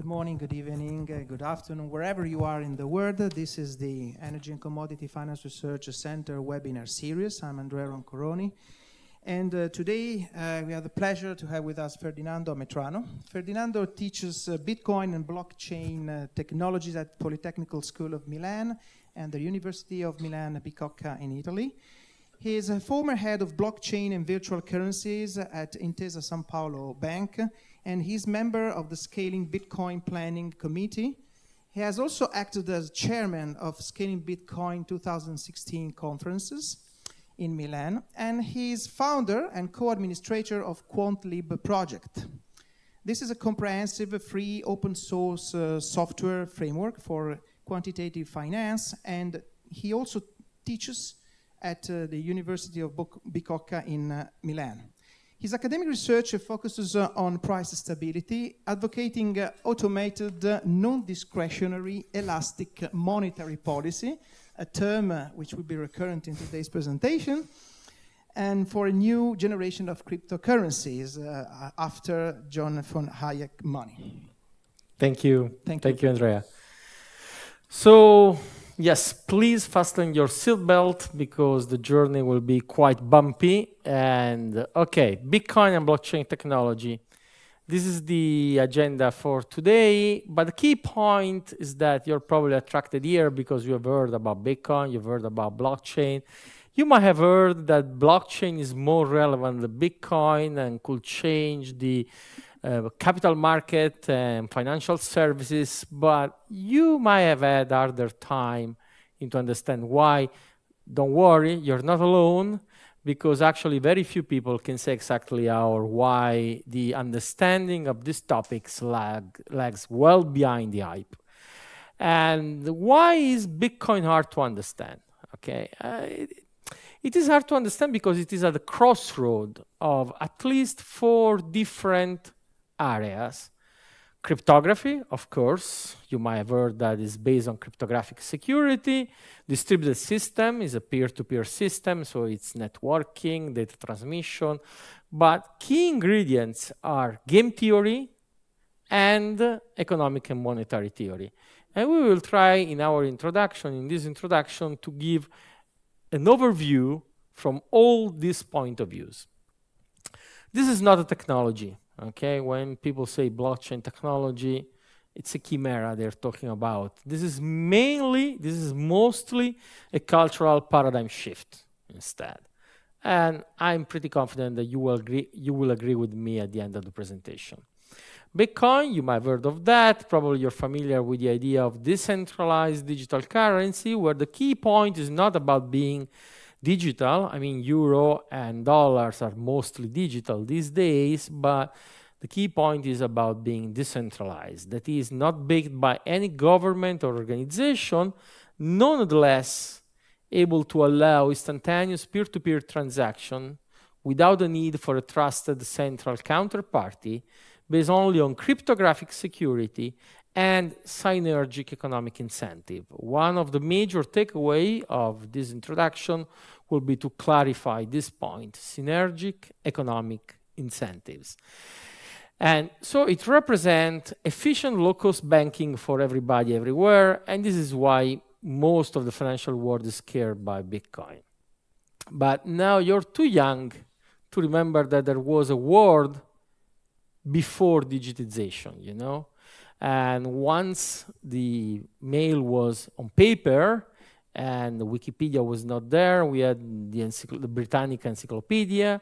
Good morning, good evening, good afternoon, wherever you are in the world. This is the Energy and Commodity Finance Research Center webinar series. I'm Andrea Roncoroni. And today we have the pleasure to have with us Ferdinando M.Ametrano. Ferdinando teaches Bitcoin and blockchain technologies at Polytechnical School of Milan and the University of Milan Bicocca in Italy. He is a former head of blockchain and virtual currencies at Intesa San Paolo Bank, and he's member of the Scaling Bitcoin Planning Committee. He has also acted as chairman of Scaling Bitcoin 2016 conferences in Milan, and he's founder and co-administrator of QuantLib project. This is a comprehensive, free, open source software framework for quantitative finance, and he also teaches at the University of Bicocca in Milan. His academic research focuses on price stability, advocating automated, non-discretionary, elastic monetary policy, a term which will be recurrent in today's presentation, and for a new generation of cryptocurrencies after John von Hayek money. Thank you. Thank you, Andrea. So, yes, please fasten your seatbelt because the journey will be quite bumpy. And okay, Bitcoin and blockchain technology. This is the agenda for today. But the key point is that you're probably attracted here because you have heard about Bitcoin, you've heard about blockchain. You might have heard that blockchain is more relevant than Bitcoin and could change the capital market and financial services, but you might have had harder time to understand why. Don't worry, you're not alone, because actually very few people can say exactly how or why the understanding of these topics lags well behind the hype. And why is Bitcoin hard to understand? Okay, it is hard to understand because it is at the crossroad of at least 4 different areas. Cryptography, of course, you might have heard that is based on cryptographic security. Distributed system is a peer-to-peer system, so it's networking, data transmission. But key ingredients are game theory and economic and monetary theory. And we will try in this introduction, to give an overview from all these point of views. This is not a technology. Okay, when people say blockchain technology, it's a chimera they're talking about. This is mostly a cultural paradigm shift instead. And I'm pretty confident that you will agree with me at the end of the presentation. Bitcoin, you might have heard of that. Probably you're familiar with the idea of decentralized digital currency, where the key point is not about being digital. I mean, euro and dollars are mostly digital these days, but the key point is about being decentralized. That is not backed by any government or organization, nonetheless able to allow instantaneous peer-to-peer transaction without the need for a trusted central counterparty, based only on cryptographic security and synergic economic incentive. One of the major takeaways of this introduction will be to clarify this point, synergic economic incentives. And so it represents efficient low-cost banking for everybody everywhere, and this is why most of the financial world is scared by Bitcoin. But now you're too young to remember that there was a world before digitization, you know? And once the mail was on paper and Wikipedia was not there, we had the Britannica Encyclopedia,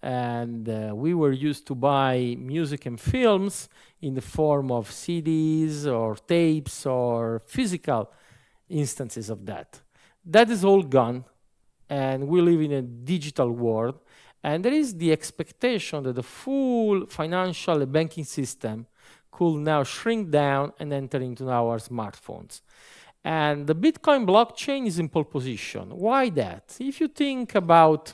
and we were used to buy music and films in the form of CDs or tapes or physical instances of that. That is all gone, and we live in a digital world, and there is the expectation that the full financial and banking system could now shrink down and enter into our smartphones. And the Bitcoin blockchain is in pole position. Why that? If you think about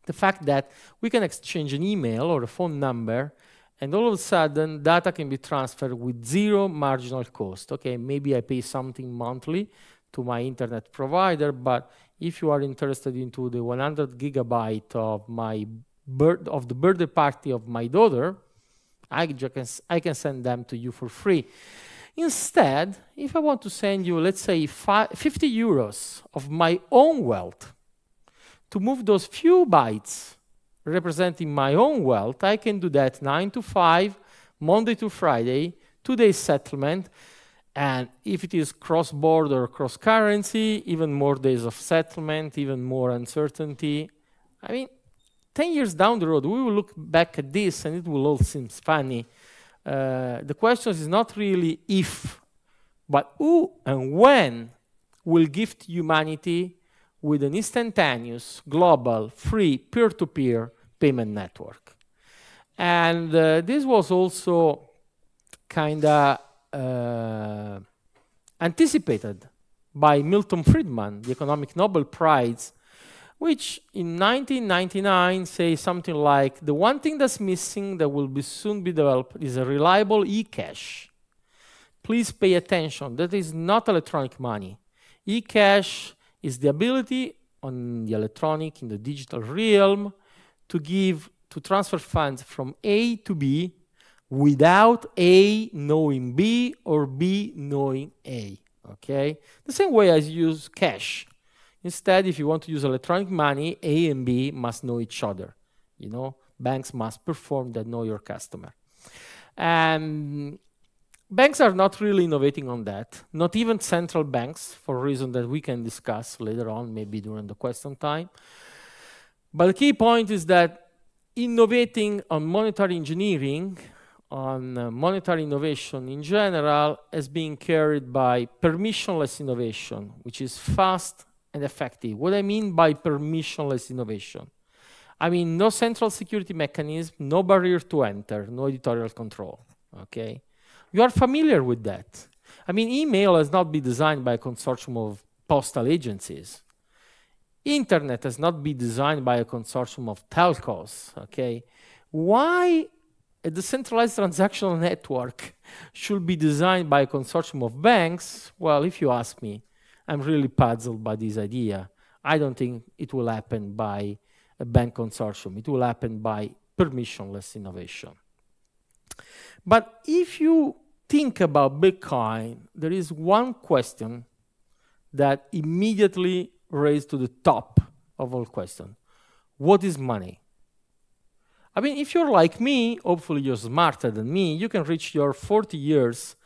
the fact that we can exchange an email or a phone number, and all of a sudden data can be transferred with 0 marginal cost. Okay, maybe I pay something monthly to my internet provider, but if you are interested into the 100 gigabyte of the birthday party of my daughter, I can send them to you for free. Instead, if I want to send you, let's say, 50 euros of my own wealth, to move those few bytes representing my own wealth, I can do that 9 to 5, Monday to Friday, 2 days settlement, and if it is cross-border, cross-currency, even more days of settlement, even more uncertainty. I mean, 10 years down the road, we will look back at this and it will all seem funny. The question is not really if, but who and when will gift humanity with an instantaneous, global, free, peer-to-peer payment network. And this was also kind of anticipated by Milton Friedman, the Economic Nobel Prize, which in 1999 says something like, the one thing that's missing that will soon be developed is a reliable e-cash. Please pay attention, that is not electronic money. E-cash is the ability on the electronic, in the digital realm, to transfer funds from A to B without A knowing B or B knowing A, okay? The same way as you use cash. Instead, if you want to use electronic money, A and B must know each other. You know, banks must perform that know your customer. And banks are not really innovating on that, not even central banks, for a reason that we can discuss later on, maybe during the question time. But the key point is that innovating on monetary engineering, on monetary innovation in general, is being carried by permissionless innovation, which is fast and effective. What I mean by permissionless innovation? I mean no central security mechanism, no barrier to enter, no editorial control, okay? You are familiar with that. I mean, email has not been designed by a consortium of postal agencies. Internet has not been designed by a consortium of telcos, okay? Why a decentralized transactional network should be designed by a consortium of banks? Well, if you ask me, I'm really puzzled by this idea. I don't think it will happen by a bank consortium. It will happen by permissionless innovation. But if you think about Bitcoin, there is one question that immediately raised to the top of all questions. What is money? I mean, if you're like me, hopefully you're smarter than me, you can reach your 40 years,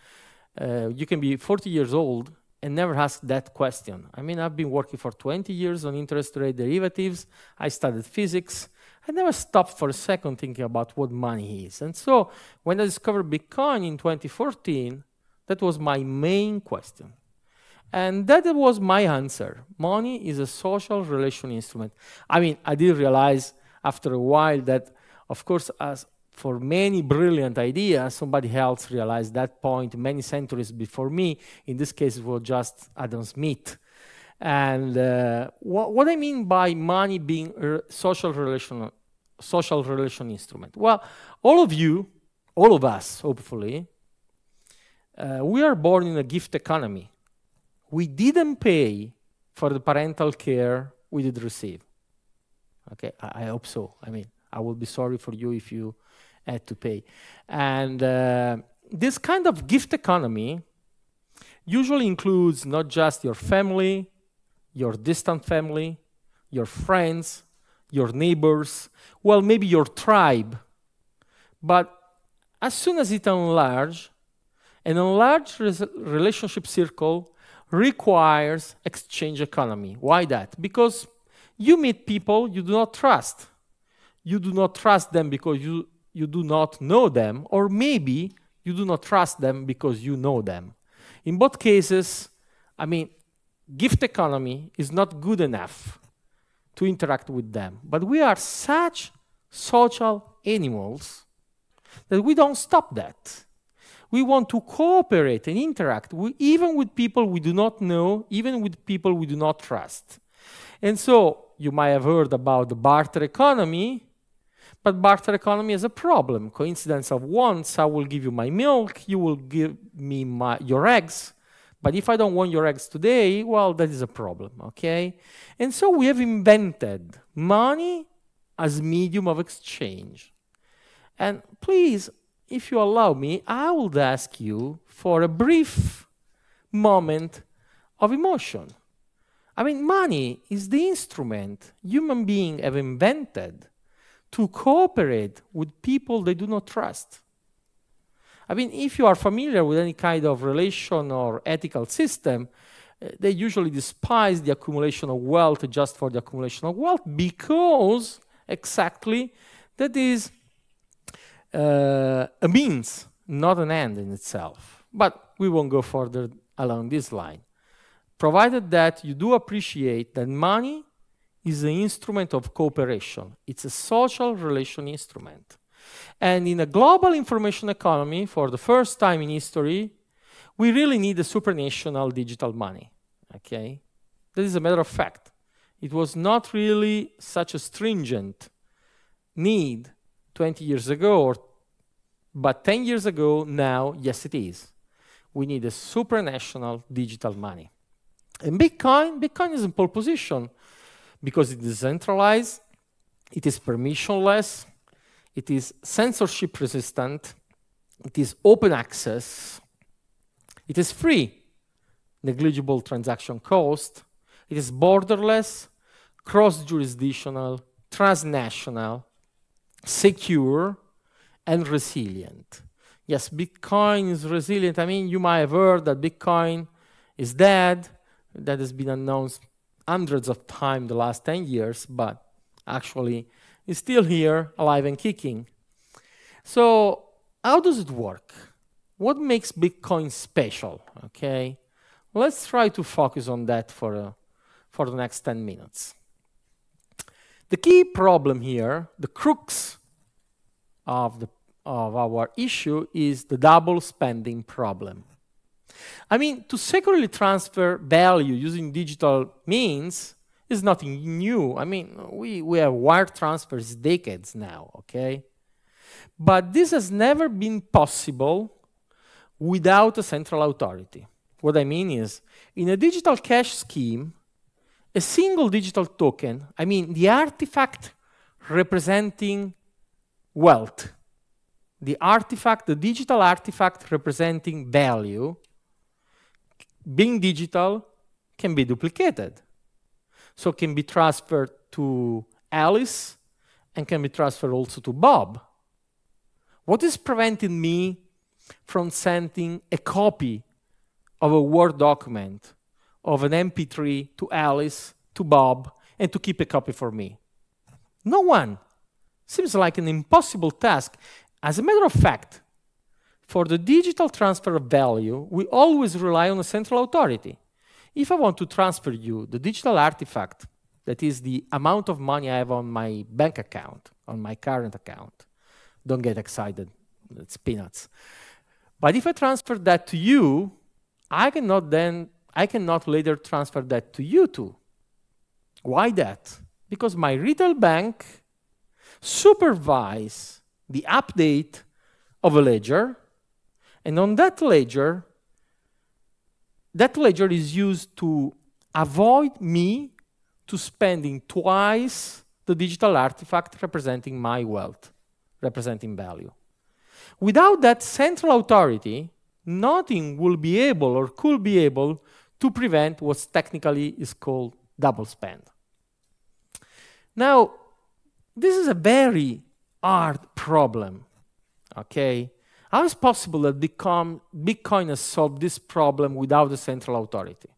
you can be 40 years old and never ask that question. I mean, I've been working for 20 years on interest rate derivatives. I studied physics. I never stopped for a second thinking about what money is. And so when I discovered Bitcoin in 2014, that was my main question. And that was my answer. Money is a social relation instrument. I mean, I did realize after a while that, of course, as for many brilliant ideas, somebody else realized that point many centuries before me. In this case, it was just Adam Smith. And what I mean by money being a social relation instrument? Well, all of you, all of us, hopefully, we are born in a gift economy. We didn't pay for the parental care we did receive. Okay, I hope so. I mean, I will be sorry for you if you had to pay. And this kind of gift economy usually includes not just your family, your distant family, your friends, your neighbors, well, maybe your tribe. But as soon as it enlarges, an enlarged relationship circle requires exchange economy. Why that? Because you meet people you do not trust. You do not trust them because you do not know them, or maybe you do not trust them because you know them. In both cases, I mean, gift economy is not good enough to interact with them. But we are such social animals that we don't stop that. We want to cooperate and interact even with people we do not know, even with people we do not trust. And so you might have heard about the barter economy, but barter economy is a problem. Coincidence of wants, I will give you my milk, you will give me your eggs. But if I don't want your eggs today, well, that is a problem, okay? And so we have invented money as medium of exchange. And please, if you allow me, I would ask you for a brief moment of emotion. I mean, money is the instrument human beings have invented to cooperate with people they do not trust. I mean, if you are familiar with any kind of relation or ethical system, they usually despise the accumulation of wealth just for the accumulation of wealth because exactly that is a means, not an end in itself. But we won't go further along this line. Provided that you do appreciate that money is an instrument of cooperation. It's a social relation instrument. And in a global information economy, for the first time in history, we really need a supranational digital money, okay? That is a matter of fact. It was not really such a stringent need 20 years ago, but 10 years ago, now, yes, it is. We need a supranational digital money. And Bitcoin is in pole position because it is decentralized, it is permissionless, it is censorship resistant, it is open access, it is free, negligible transaction cost, it is borderless, cross-jurisdictional, transnational, secure, and resilient. Yes, Bitcoin is resilient. I mean, you might have heard that Bitcoin is dead. That has been announced hundreds of times the last 10 years, but actually it's still here, alive and kicking. So how does it work? What makes Bitcoin special? Okay, let's try to focus on that for the next 10 minutes. The key problem here, the crux of our issue, is the double spending problem. I mean, to securely transfer value using digital means is nothing new. I mean, we have wire transfers decades now, okay? But this has never been possible without a central authority. What I mean is, in a digital cash scheme, a single digital token, I mean, the artifact representing wealth, the digital artifact representing value, being digital, can be duplicated. So it can be transferred to Alice and can be transferred also to Bob. What is preventing me from sending a copy of a Word document of an MP3 to Alice, to Bob, and to keep a copy for me? No one. Seems like an impossible task. As a matter of fact, for the digital transfer of value, we always rely on a central authority. If I want to transfer you the digital artifact, that is the amount of money I have on my bank account, on my current account, don't get excited, it's peanuts. But if I transfer that to you, I cannot later transfer that to you too. Why that? Because my retail bank supervises the update of a ledger, and on that ledger is used to avoid me to spending twice the digital artifact representing my wealth, representing value. Without that central authority, nothing will be able or could be able to prevent what technically is called double spend. Now, this is a very hard problem, okay? How is it possible that Bitcoin has solved this problem without a central authority?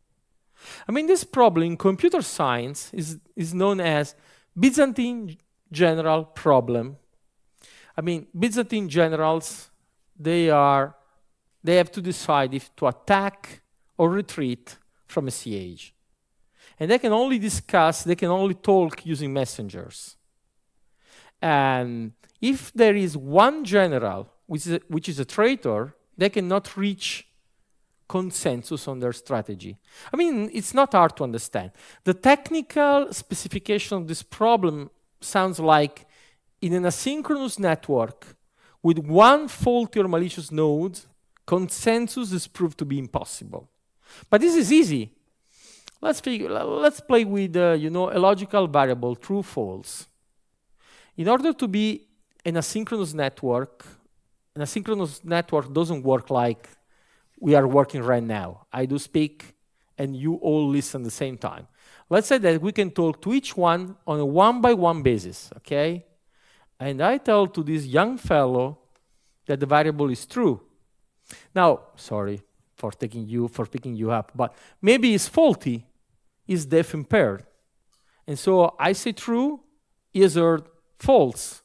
I mean, this problem in computer science is known as Byzantine general problem. I mean, Byzantine generals, they have to decide if to attack or retreat from a siege. And they can only discuss, they can only talk using messengers. And if there is one general which is a traitor, they cannot reach consensus on their strategy. I mean, it's not hard to understand. The technical specification of this problem sounds like in an asynchronous network with one faulty or malicious node, consensus is proved to be impossible. But this is easy. Let's play with a logical variable, true, false. In order to be an asynchronous network, an asynchronous network doesn't work like we are working right now. I do speak, and you all listen at the same time. Let's say that we can talk to each one on a one-by-one basis, okay? And I tell to this young fellow that the variable is true. Now, sorry for picking you up, but maybe it's faulty, it's deaf impaired. And so I say true, he has heard false.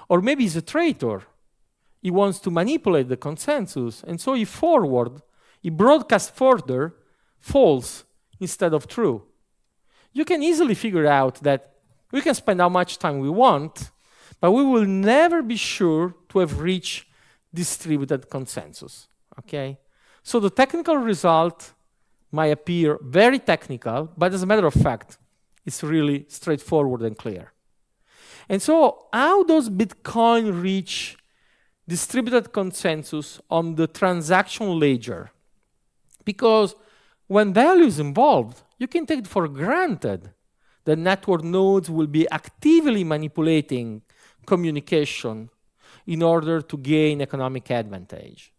Or maybe he's a traitor. He wants to manipulate the consensus, and so he broadcasts further false instead of true. You can easily figure out that we can spend how much time we want, but we will never be sure to have reached distributed consensus, okay? So the technical result might appear very technical, but as a matter of fact, it's really straightforward and clear. And so how does Bitcoin reach distributed consensus on the transaction ledger? Because when value is involved, you can take it for granted that network nodes will be actively manipulating communication in order to gain economic advantage.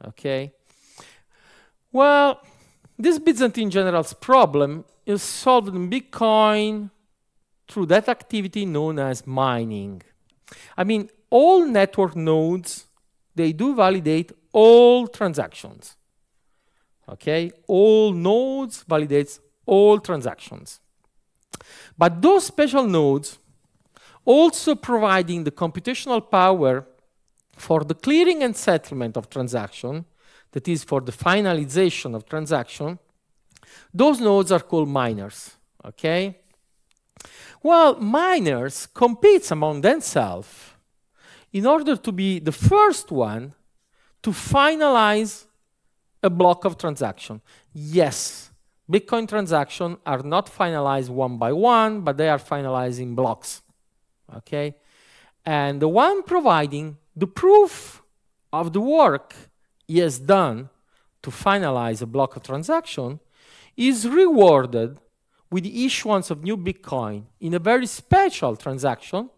Okay? Well, this Byzantine general's problem is solved in Bitcoin through that activity known as mining. I mean, all network nodes, they do validate all transactions. Okay? All nodes validates all transactions. But those special nodes also providing the computational power for the clearing and settlement of transaction, that is for the finalization of transaction, those nodes are called miners, okay? Well, miners compete among themselves in order to be the first one to finalize a block of transaction. Yes, Bitcoin transactions are not finalized one by one, but they are finalized in blocks, okay? And the one providing the proof of the work he has done to finalize a block of transaction is rewarded with the issuance of new Bitcoin in a very special transaction,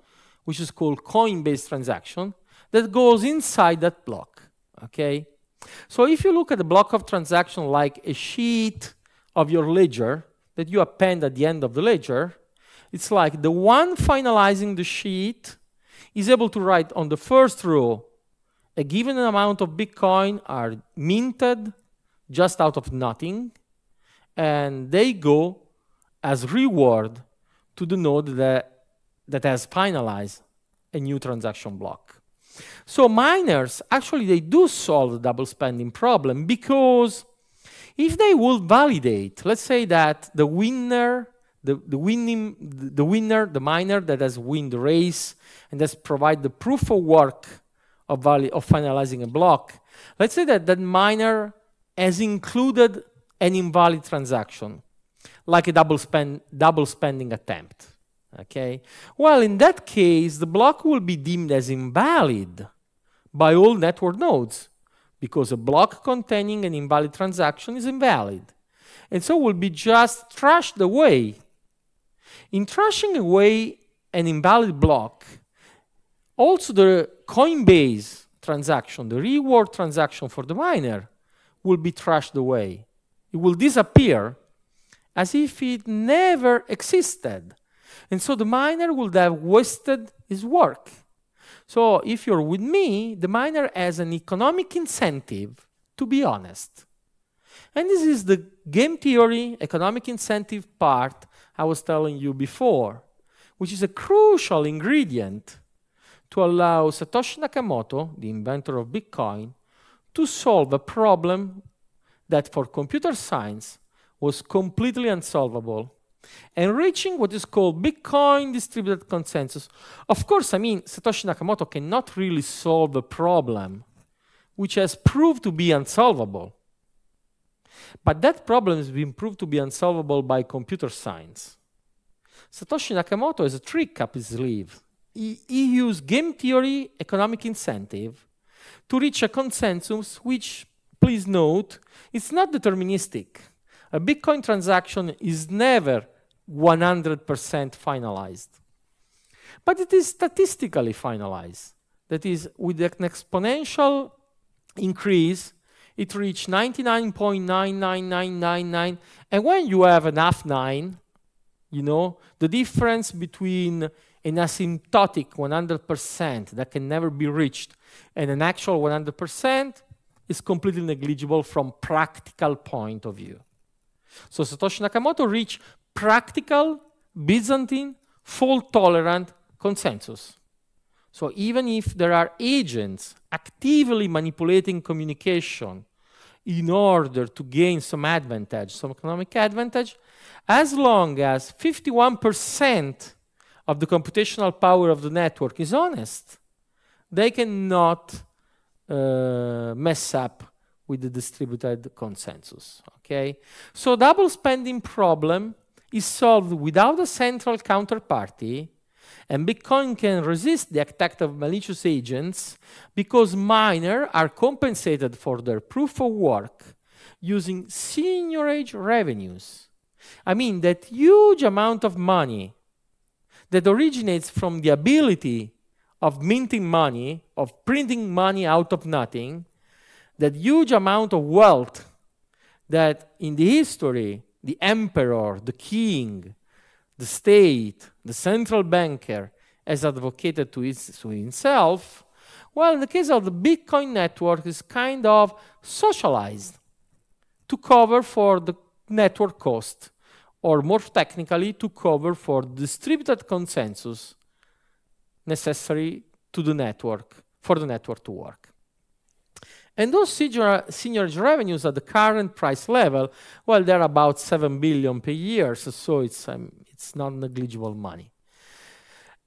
which is called coin-based transaction, that goes inside that block, okay? So if you look at a block of transaction like a sheet of your ledger that you append at the end of the ledger, it's like the one finalizing the sheet is able to write on the first row a given amount of Bitcoin are minted just out of nothing, and they go as reward to the node that has finalized a new transaction block. So miners, actually, they do solve the double spending problem, because if they will validate, let's say that the winner, the miner that has won the race and has provided the proof of work of finalizing a block, let's say that that miner has included an invalid transaction, like a double spending attempt. Okay? Well, in that case, the block will be deemed as invalid by all network nodes, because a block containing an invalid transaction is invalid. And so will be just trashed away. In trashing away an invalid block, also the Coinbase transaction, the reward transaction for the miner, will be trashed away. It will disappear as if it never existed. And so the miner would have wasted his work. So if you're with me, the miner has an economic incentive to be honest. And this is the game theory economic incentive part I was telling you before, which is a crucial ingredient to allow Satoshi Nakamoto, the inventor of Bitcoin, to solve a problem that for computer science was completely unsolvable, and reaching what is called Bitcoin distributed consensus. Of course, I mean, Satoshi Nakamoto cannot really solve a problem which has proved to be unsolvable. But that problem has been proved to be unsolvable by computer science. Satoshi Nakamoto has a trick up his sleeve. He used game theory economic incentive to reach a consensus which, please note, it's not deterministic. A Bitcoin transaction is never 100% finalized. But it is statistically finalized. that is, with an exponential increase, it reached 99.99999. And when you have an half 9, you know, the difference between an asymptotic 100% that can never be reached and an actual 100% is completely negligible from practical point of view. So Satoshi Nakamoto reached practical, Byzantine, fault-tolerant consensus. So even if there are agents actively manipulating communication in order to gain some advantage, some economic advantage, as long as 51% of the computational power of the network is honest, they cannot mess up with the distributed consensus. Okay? So double spending problem is solved without a central counterparty, and Bitcoin can resist the attack of malicious agents because miners are compensated for their proof of work using seigniorage revenues. I mean, that huge amount of money that originates from the ability of minting money, of printing money out of nothing, that huge amount of wealth that in the history, the emperor, the king, the state, the central banker has advocated to himself, well, in the case of the Bitcoin network, is kind of socialized to cover for the network cost, or more technically, to cover for the distributed consensus necessary to the network, for the network to work. And those seigniorage revenues at the current price level, well, they're about 7 billion per year, so it's not negligible money.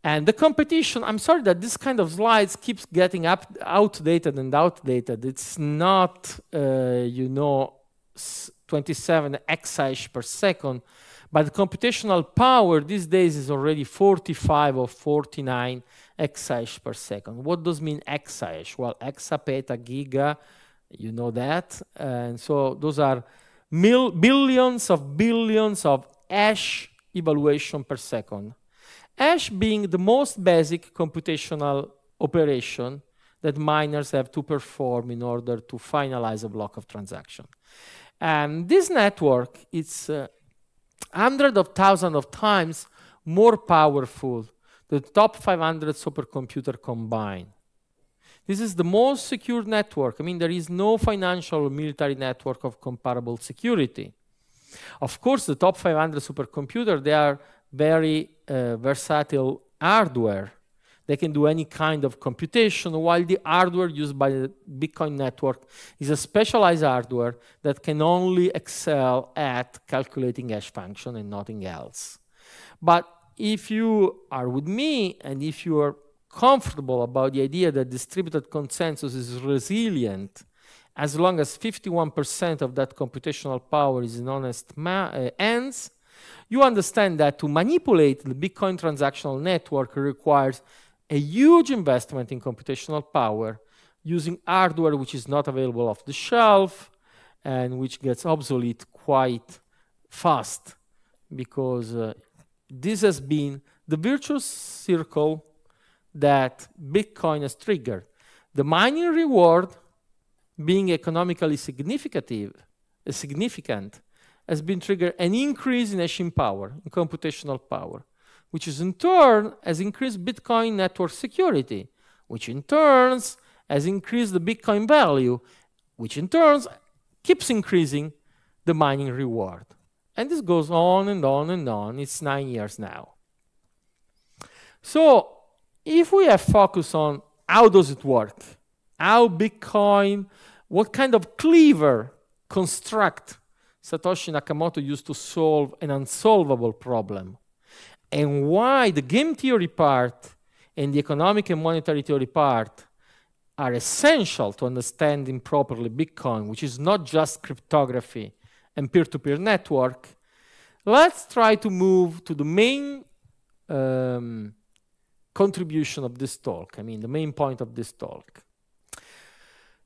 And the competition, I'm sorry that this kind of slides keeps getting outdated and outdated. It's not, you know, 27 exahash per second, but the computational power these days is already 45 or 49 exahash per second. What does mean exahash? Well, exa, peta, giga, you know that. And so those are billions of hash evaluation per second. Hash being the most basic computational operation that miners have to perform in order to finalize a block of transaction. And this network, it's hundreds of thousands of times more powerful than the top 500 supercomputer combined. This is the most secure network. I mean, there is no financial or military network of comparable security. Of course, the top 500 supercomputer, they are very versatile hardware. They can do any kind of computation, while the hardware used by the Bitcoin network is a specialized hardware that can only excel at calculating hash function and nothing else. But if you are with me, and if you are comfortable about the idea that distributed consensus is resilient, as long as 51% of that computational power is in honest hands, you understand that to manipulate the Bitcoin transactional network requires a huge investment in computational power using hardware which is not available off the shelf and which gets obsolete quite fast, because this has been the virtuous circle that Bitcoin has triggered. The mining reward, being economically significant, has been triggered an increase in hashing power, in computational power, which is in turn has increased Bitcoin network security, which in turn has increased the Bitcoin value, which in turn keeps increasing the mining reward. And this goes on and on and on. It's 9 years now. So if we have focus on how does it work, how Bitcoin, what kind of clever construct Satoshi Nakamoto used to solve an unsolvable problem, and why the game theory part and the economic and monetary theory part are essential to understanding properly Bitcoin, which is not just cryptography and peer-to-peer network, let's try to move to the main contribution of this talk, I mean the main point of this talk.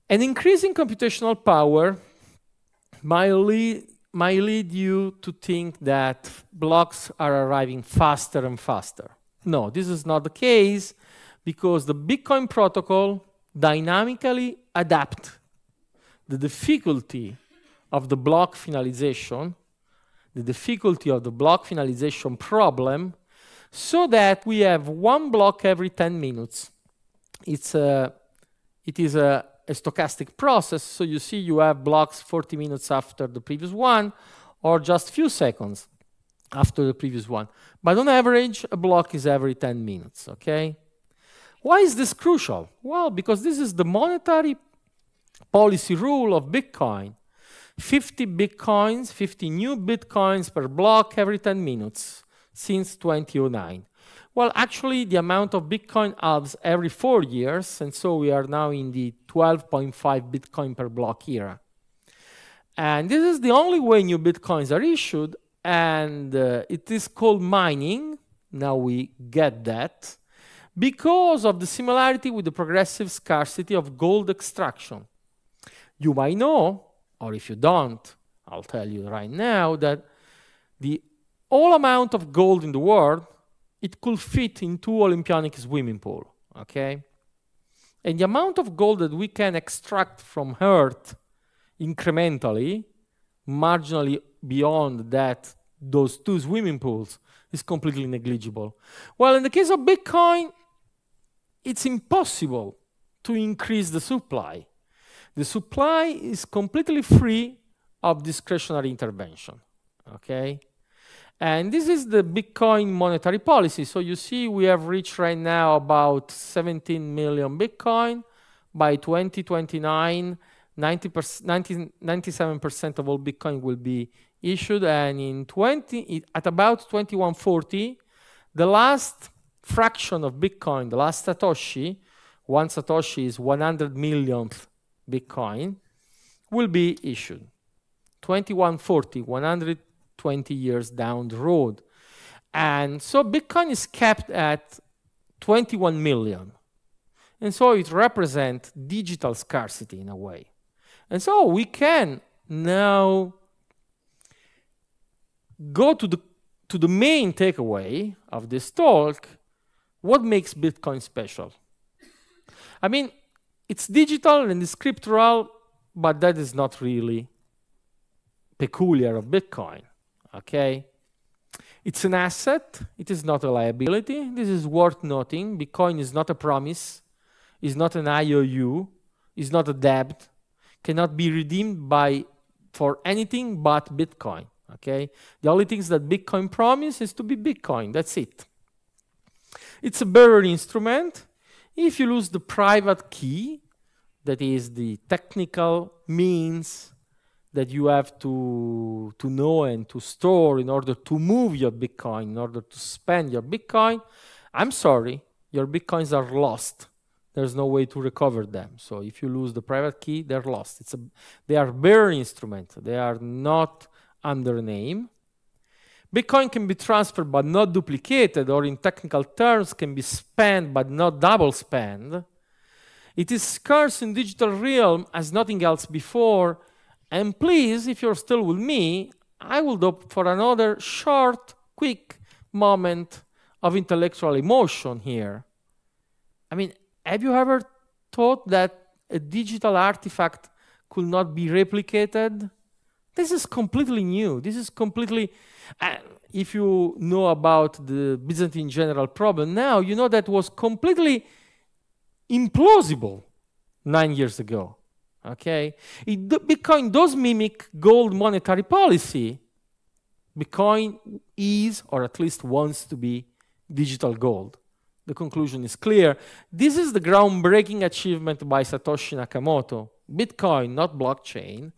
An increase in computational power might lead you to think that blocks are arriving faster and faster. No, this is not the case, because the Bitcoin protocol dynamically adapts the difficulty of the block finalization, problem, so that we have one block every 10 minutes. It is a stochastic process, so you see you have blocks 40 minutes after the previous one, or just few seconds after the previous one. But on average, a block is every 10 minutes, okay? Why is this crucial? Well, because this is the monetary policy rule of Bitcoin. 50 Bitcoins, 50 new Bitcoins per block every 10 minutes since 2009. Well, actually, the amount of Bitcoin halves every 4 years, and so we are now in the 12.5 Bitcoin per block era. And this is the only way new Bitcoins are issued, and it is called mining. Now we get that, because of the similarity with the progressive scarcity of gold extraction. You might know, or if you don't, I'll tell you right now, that the whole amount of gold in the world, it could fit in 2 Olympic swimming pools, okay? And the amount of gold that we can extract from Earth incrementally, marginally beyond that, those 2 swimming pools, is completely negligible. Well, in the case of Bitcoin, it's impossible to increase the supply. The supply is completely free of discretionary intervention, okay? And this is the Bitcoin monetary policy. So you see we have reached right now about 17 million Bitcoin. By 2029, 97% of all Bitcoin will be issued. And at about 2140, the last fraction of Bitcoin, the last Satoshi, one Satoshi is 100 millionth Bitcoin, will be issued. 2140, 120 years down the road. And so Bitcoin is capped at 21 million. And so it represents digital scarcity in a way. And so we can now go to the main takeaway of this talk. What makes Bitcoin special? I mean, it's digital and it's scriptural, but that is not really peculiar of Bitcoin, okay? It's an asset, it is not a liability. This is worth noting. Bitcoin is not a promise, is not an IOU, is not a debt, cannot be redeemed for anything but Bitcoin, okay? The only things that Bitcoin promises is to be Bitcoin, that's it. It's a bearer instrument. If you lose the private key, that is the technical means that you have to know and to store in order to move your Bitcoin, in order to spend your Bitcoin, I'm sorry, your Bitcoins are lost. There's no way to recover them. So if you lose the private key, they're lost. They are bearer instruments. They are not under name. Bitcoin can be transferred but not duplicated, or in technical terms can be spent but not double spent. It is scarce in digital realm as nothing else before. And please, if you're still with me, I will opt for another short, quick moment of intellectual emotion here. I mean, have you ever thought that a digital artifact could not be replicated? This is completely new. This is completely... if you know about the Byzantine general problem now, you know that was completely implausible 9 years ago. Okay? Bitcoin does mimic gold monetary policy. Bitcoin is, or at least wants to be, digital gold. The conclusion is clear. This is the groundbreaking achievement by Satoshi Nakamoto. Bitcoin, not blockchain.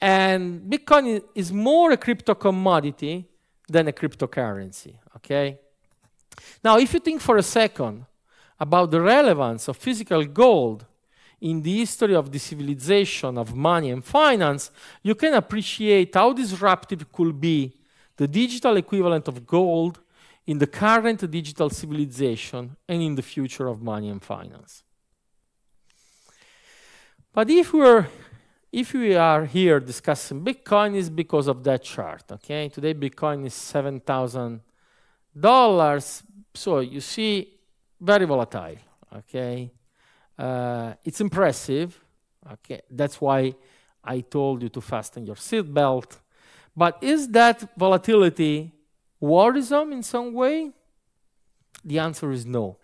And Bitcoin is more a crypto commodity than a cryptocurrency, okay? Now, if you think for a second about the relevance of physical gold in the history of the civilization of money and finance, you can appreciate how disruptive could be the digital equivalent of gold in the current digital civilization and in the future of money and finance. But if we are here discussing Bitcoin, it's because of that chart, okay? Today Bitcoin is $7,000, so you see, very volatile, Okay, it's impressive. Okay, that's why I told you to fasten your seatbelt. But is that volatility worrisome in some way? The answer is no.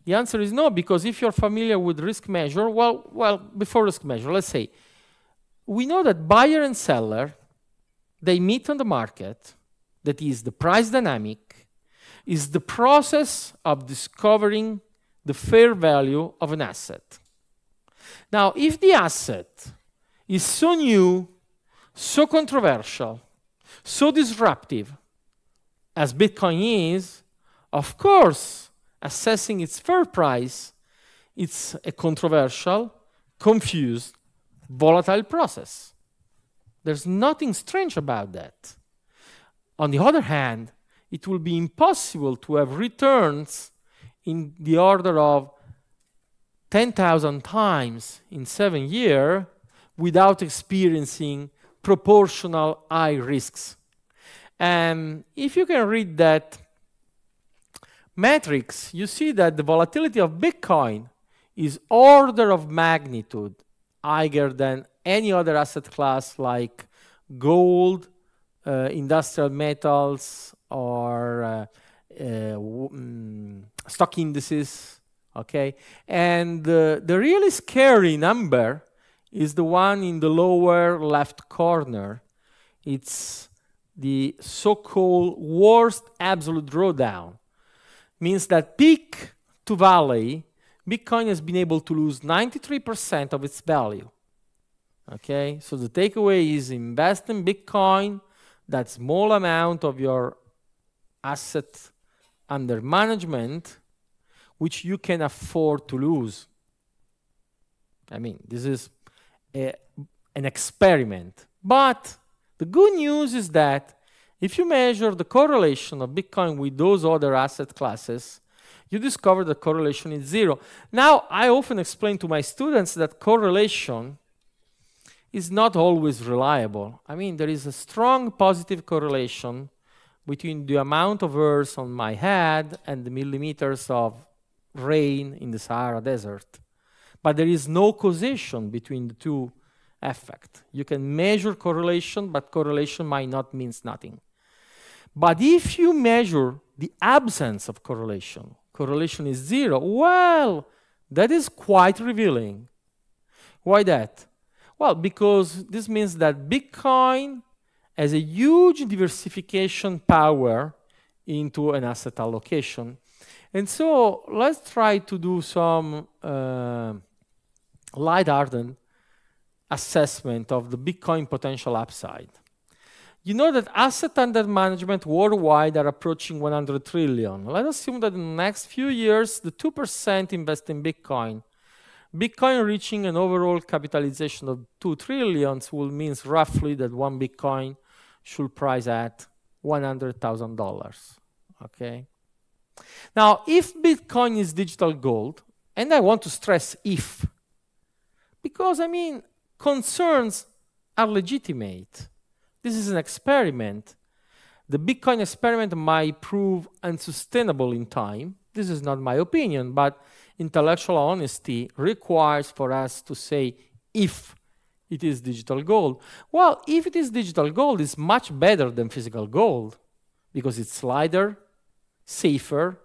The answer is no, because if you're familiar with risk measure, well, before risk measure, let's say, we know that buyer and seller, they meet on the market. That is the price dynamic, is the process of discovering the fair value of an asset. Now, if the asset is so new, so controversial, so disruptive as Bitcoin is, of course, assessing its fair price, it's a controversial, confused, volatile process. There's nothing strange about that. On the other hand, it will be impossible to have returns in the order of 10,000 times in 7 years without experiencing proportional high risks. And if you can read that matrix, you see that the volatility of Bitcoin is order of magnitude higher than any other asset class like gold, industrial metals, or stock indices. Okay, and the really scary number is the one in the lower left corner. It's the so-called worst absolute drawdown. Means that peak to valley, Bitcoin has been able to lose 93% of its value. Okay, so the takeaway is invest in Bitcoin, that small amount of your asset under management, which you can afford to lose. I mean, this is an experiment. But the good news is that if you measure the correlation of Bitcoin with those other asset classes, you discover the correlation is 0. Now, I often explain to my students that correlation is not always reliable. I mean, there is a strong positive correlation between the amount of earth on my head and the millimeters of rain in the Sahara Desert. But there is no causation between the two effects. You can measure correlation, but correlation might not mean nothing. But if you measure the absence of correlation, correlation is 0, well, that is quite revealing. Why that? Well, because this means that Bitcoin has a huge diversification power into an asset allocation. And so let's try to do some light-hearted assessment of the Bitcoin potential upside. You know that assets under management worldwide are approaching 100 trillion. Let's assume that in the next few years, the 2% invest in Bitcoin. Bitcoin reaching an overall capitalization of 2 trillion will mean roughly that one Bitcoin should price at $100,000. Okay? Now, if Bitcoin is digital gold, and I want to stress if, because I mean, concerns are legitimate. This is an experiment. The Bitcoin experiment might prove unsustainable in time. This is not my opinion, but intellectual honesty requires for us to say if it is digital gold. Well, if it is digital gold, it's much better than physical gold because it's lighter, safer,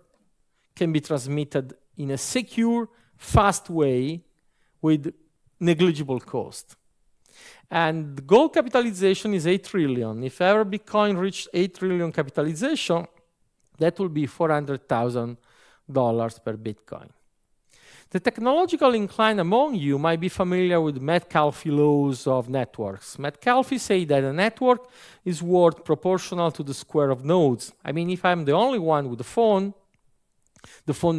can be transmitted in a secure, fast way with negligible cost. And gold capitalization is 8 trillion. If ever Bitcoin reached 8 trillion capitalization, that will be $400,000 per Bitcoin. The technological inclined among you might be familiar with Metcalfe laws of networks. Metcalfe say that a network is worth proportional to the square of nodes. I mean, if I'm the only one with the phone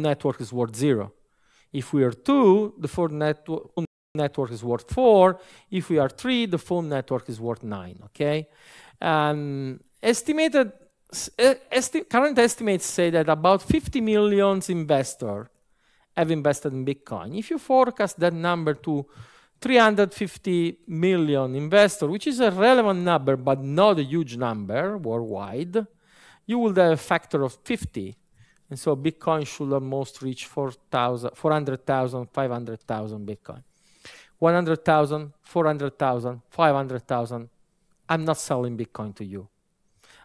network is worth 0. If we are 2, the phone network is worth 4. If we are 3, the phone network is worth 9, okay? Current estimates say that about 50 million investors have invested in Bitcoin. If you forecast that number to 350 million investors, which is a relevant number but not a huge number worldwide, you will have a factor of 50. And so Bitcoin should almost reach 400,000, 500,000 Bitcoin. 100,000, 400,000, 500,000. I'm not selling Bitcoin to you.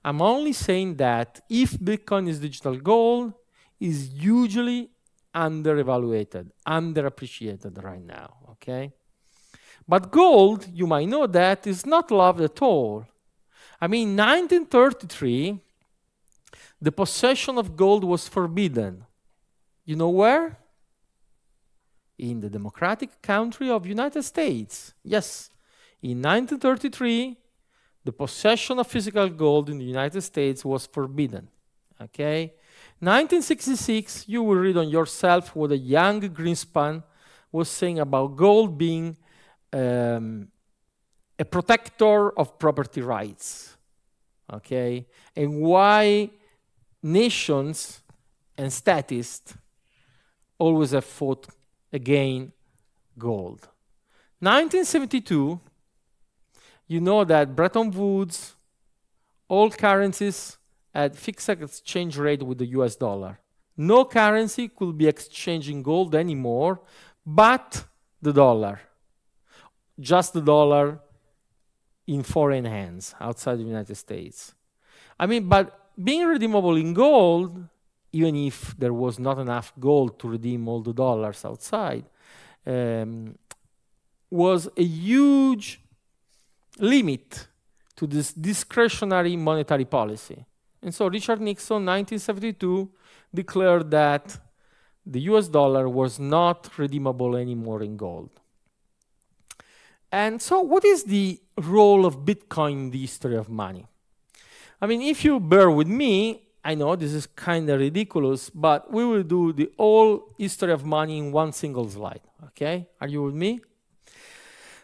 I'm only saying that if Bitcoin is digital gold, is usually underevaluated, underappreciated right now, okay? But gold, you might know that, is not loved at all. I mean, 1933, the possession of gold was forbidden. You know where? In the democratic country of United States. Yes, in 1933, the possession of physical gold in the United States was forbidden, okay? 1966, you will read on yourself what a young Greenspan was saying about gold being a protector of property rights, okay? And why nations and statists always have fought against gold. 1972, you know that Bretton Woods, all currencies had fixed exchange rate with the US dollar. No currency could be exchanged in gold anymore, but the dollar. Just the dollar in foreign hands outside the United States. I mean, but being redeemable in gold, even if there was not enough gold to redeem all the dollars outside, was a huge limit to this discretionary monetary policy. And so Richard Nixon, 1972, declared that the US dollar was not redeemable anymore in gold. And so what is the role of Bitcoin in the history of money? I mean, if you bear with me, I know this is kind of ridiculous, but we will do the whole history of money in one single slide, okay? Are you with me?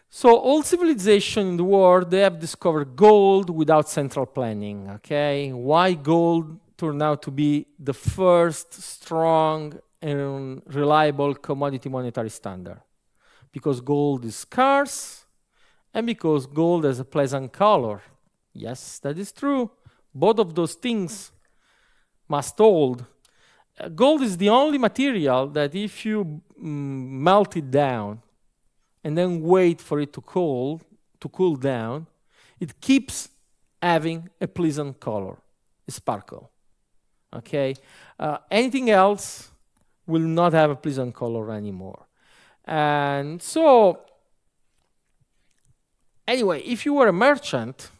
So all civilization in the world, they have discovered gold without central planning, okay? Why gold turned out to be the first strong and reliable commodity monetary standard? Because gold is scarce and because gold has a pleasant color. Yes, that is true. Both of those things must hold. Gold is the only material that if you melt it down and then wait for it to cool down, it keeps having a pleasant color, a sparkle. Okay? Anything else will not have a pleasant color anymore. And so, anyway, if you were a merchant,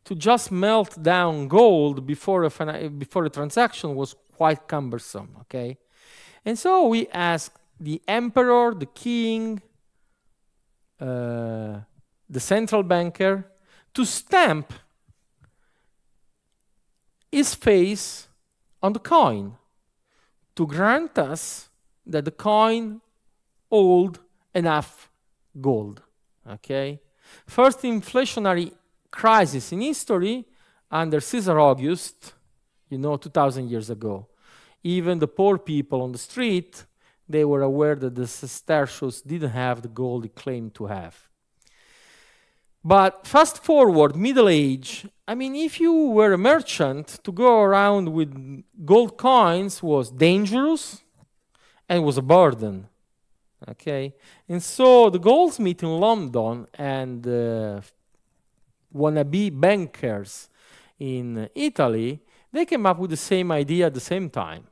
to just melt down gold before a transaction was quite cumbersome, okay? And so we asked the emperor, the king, the central banker to stamp his face on the coin to grant us that the coin hold enough gold, okay? First inflationary crisis in history under Caesar August, 2,000 years ago. Even the poor people on the street, they were aware that the sestertius didn't have the gold it claimed to have. But fast forward, Middle Age, I mean, if you were a merchant, to go around with gold coins was dangerous and was a burden, okay? And so the goldsmith in London and wannabe bankers in Italy, they came up with the same idea at the same time.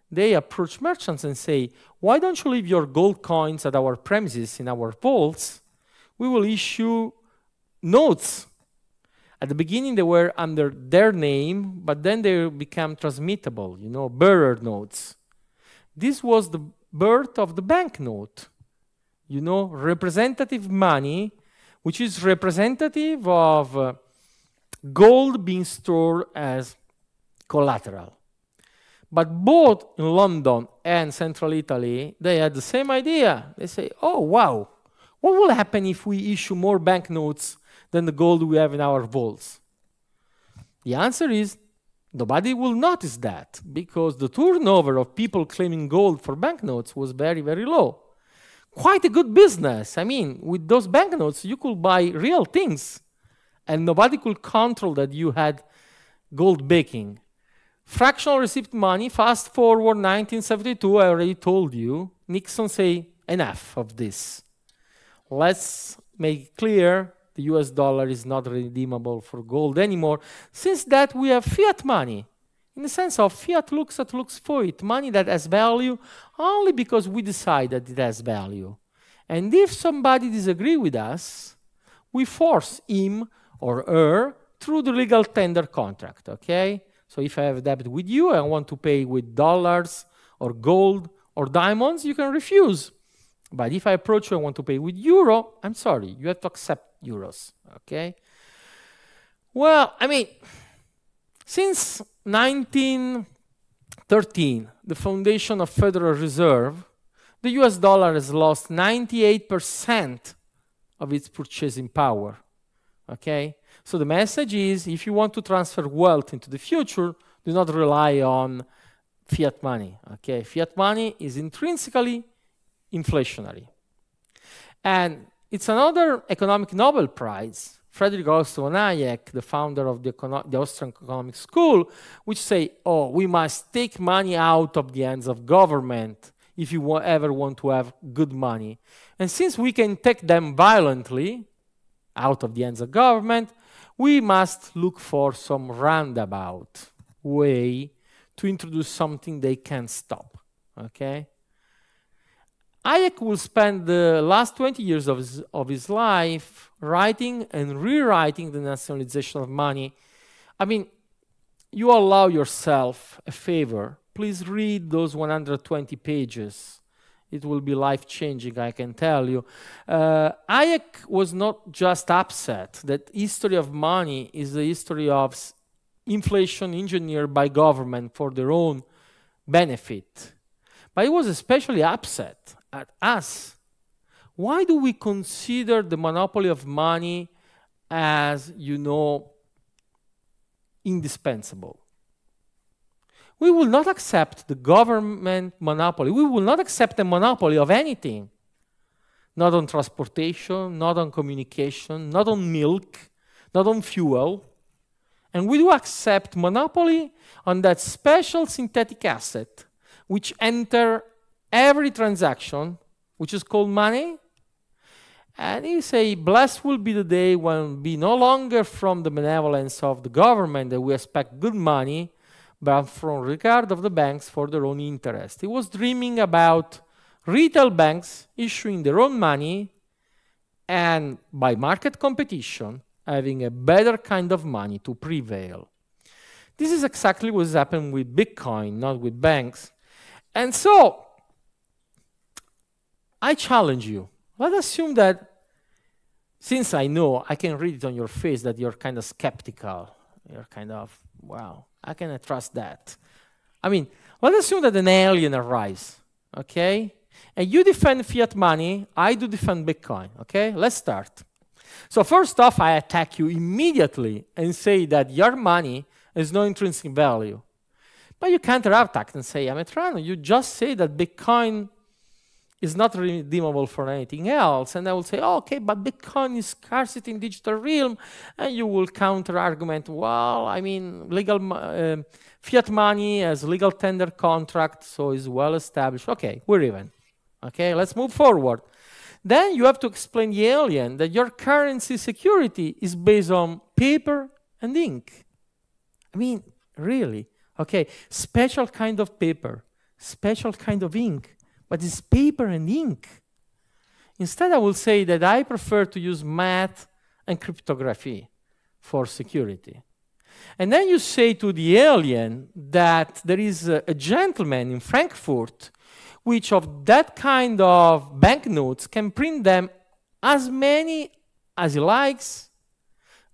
They approach merchants and say, why don't you leave your gold coins at our premises in our vaults? We will issue notes. At the beginning, they were under their name, but then they became transmittable, bearer notes. This was the birth of the banknote, representative money, which is representative of gold being stored as collateral. But both in London and Central Italy, they had the same idea. They say, oh, wow, what will happen if we issue more banknotes than the gold we have in our vaults? The answer is, nobody will notice that because the turnover of people claiming gold for banknotes was very, very low. Quite a good business. I mean, with those banknotes, you could buy real things and nobody could control that you had gold backing. Fractional receipt money, fast forward 1972, I already told you, Nixon say, enough of this. Let's make it clear, the US dollar is not redeemable for gold anymore. Since that, we have fiat money. In the sense of fiat lux et lux fuit, money that has value only because we decide that it has value. And if somebody disagrees with us, we force him or her through the legal tender contract, okay? So if I have a debt with you, I want to pay with dollars or gold or diamonds, you can refuse. But if I approach you, I want to pay with euro, I'm sorry, you have to accept euros, okay? Well, I mean, since 1913, the foundation of Federal Reserve, the US dollar has lost 98% of its purchasing power, okay? So the message is, if you want to transfer wealth into the future, do not rely on fiat money, okay? Fiat money is intrinsically inflationary. And it's another economic Nobel Prize, Friedrich August von Hayek, the founder of the Austrian Economic School, which say, oh, we must take money out of the hands of government if you ever want to have good money. And since we can take them violently out of the hands of government, we must look for some roundabout way to introduce something they can stop, okay? Hayek will spend the last 20 years of his life writing and rewriting the nationalization of money. I mean, you allow yourself a favor. Please read those 120 pages. It will be life-changing, I can tell you. Hayek was not just upset that history of money is the history of inflation engineered by government for their own benefit. But he was especially upset at us. Why do we consider the monopoly of money as, you know, indispensable? We will not accept the government monopoly. We will not accept a monopoly of anything. Not on transportation, not on communication, not on milk, not on fuel. And we do accept monopoly on that special synthetic asset which enter every transaction, which is called money. And he say, blessed will be the day when be no longer from the benevolence of the government that we expect good money, but from regard of the banks for their own interest. He was dreaming about retail banks issuing their own money and by market competition having a better kind of money to prevail. This is exactly what's happened with Bitcoin, not with banks. And so, I challenge you. Let's assume that, since I know, I can read it on your face that you're kind of skeptical. You're kind of, wow, how can I trust that? I mean, let's assume that an alien arrives, okay? And you defend fiat money, I do defend Bitcoin, okay? Let's start. So first off, I attack you immediately and say that your money has no intrinsic value. But you counterattack and say, Ametrano, you just say that Bitcoin is not redeemable for anything else. And I will say, oh, okay, but Bitcoin is scarcity in digital realm. And you will counter-argument, well, I mean, legal fiat money as legal tender contract, so is well established. Okay, we're even. Okay, let's move forward. Then you have to explain the alien that your currency security is based on paper and ink. I mean, really. Okay, special kind of paper, special kind of ink, but it's paper and ink. Instead, I will say that I prefer to use math and cryptography for security. And then you say to the alien that there is a gentleman in Frankfurt which of that kind of banknotes can print them as many as he likes,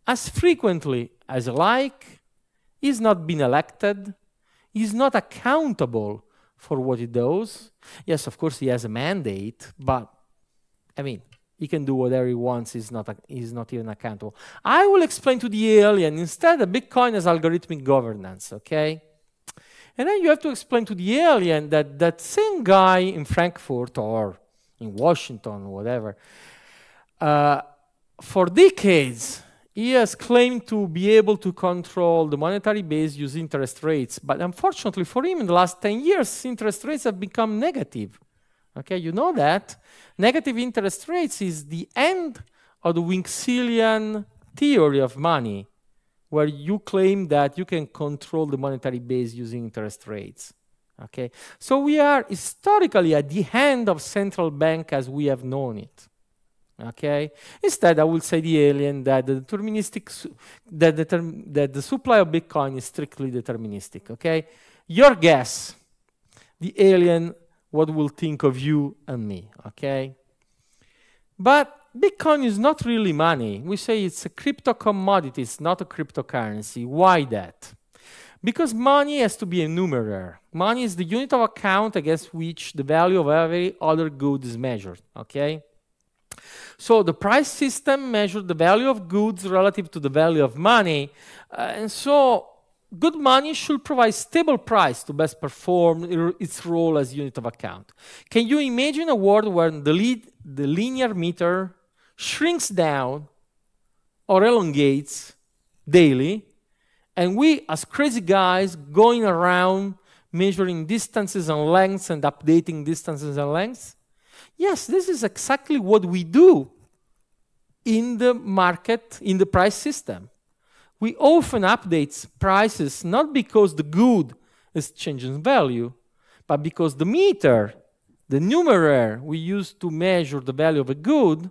as frequently as he likes. He's not been elected. He's not accountable for what he does. Yes, of course, he has a mandate, but, I mean, he can do whatever he wants. He's not even accountable. I will explain to the alien, instead, that Bitcoin has algorithmic governance, okay? And then you have to explain to the alien that that same guy in Frankfurt or in Washington, whatever, for decades, he has claimed to be able to control the monetary base using interest rates. But unfortunately for him, in the last 10 years, interest rates have become negative. Okay, you know that. Negative interest rates is the end of the Winkesian theory of money, where you claim that you can control the monetary base using interest rates. Okay, so we are historically at the end of central bank as we have known it. Okay, instead I will say the alien that the that the supply of Bitcoin is strictly deterministic. Okay, your guess, the alien, what will think of you and me. Okay, but Bitcoin is not really money. We say it's a crypto commodity, it's not a cryptocurrency. Why that? Because money has to be a numeraire. Money is the unit of account against which the value of every other good is measured, okay? So the price system measures the value of goods relative to the value of money. And so good money should provide stable price to best perform its role as unit of account. Can you imagine a world where the linear meter shrinks down or elongates daily, and we, as crazy guys, going around measuring distances and lengths and updating distances and lengths? Yes, this is exactly what we do in the market, in the price system. We often update prices not because the good is changing value, but because the meter, the numeraire we use to measure the value of a good,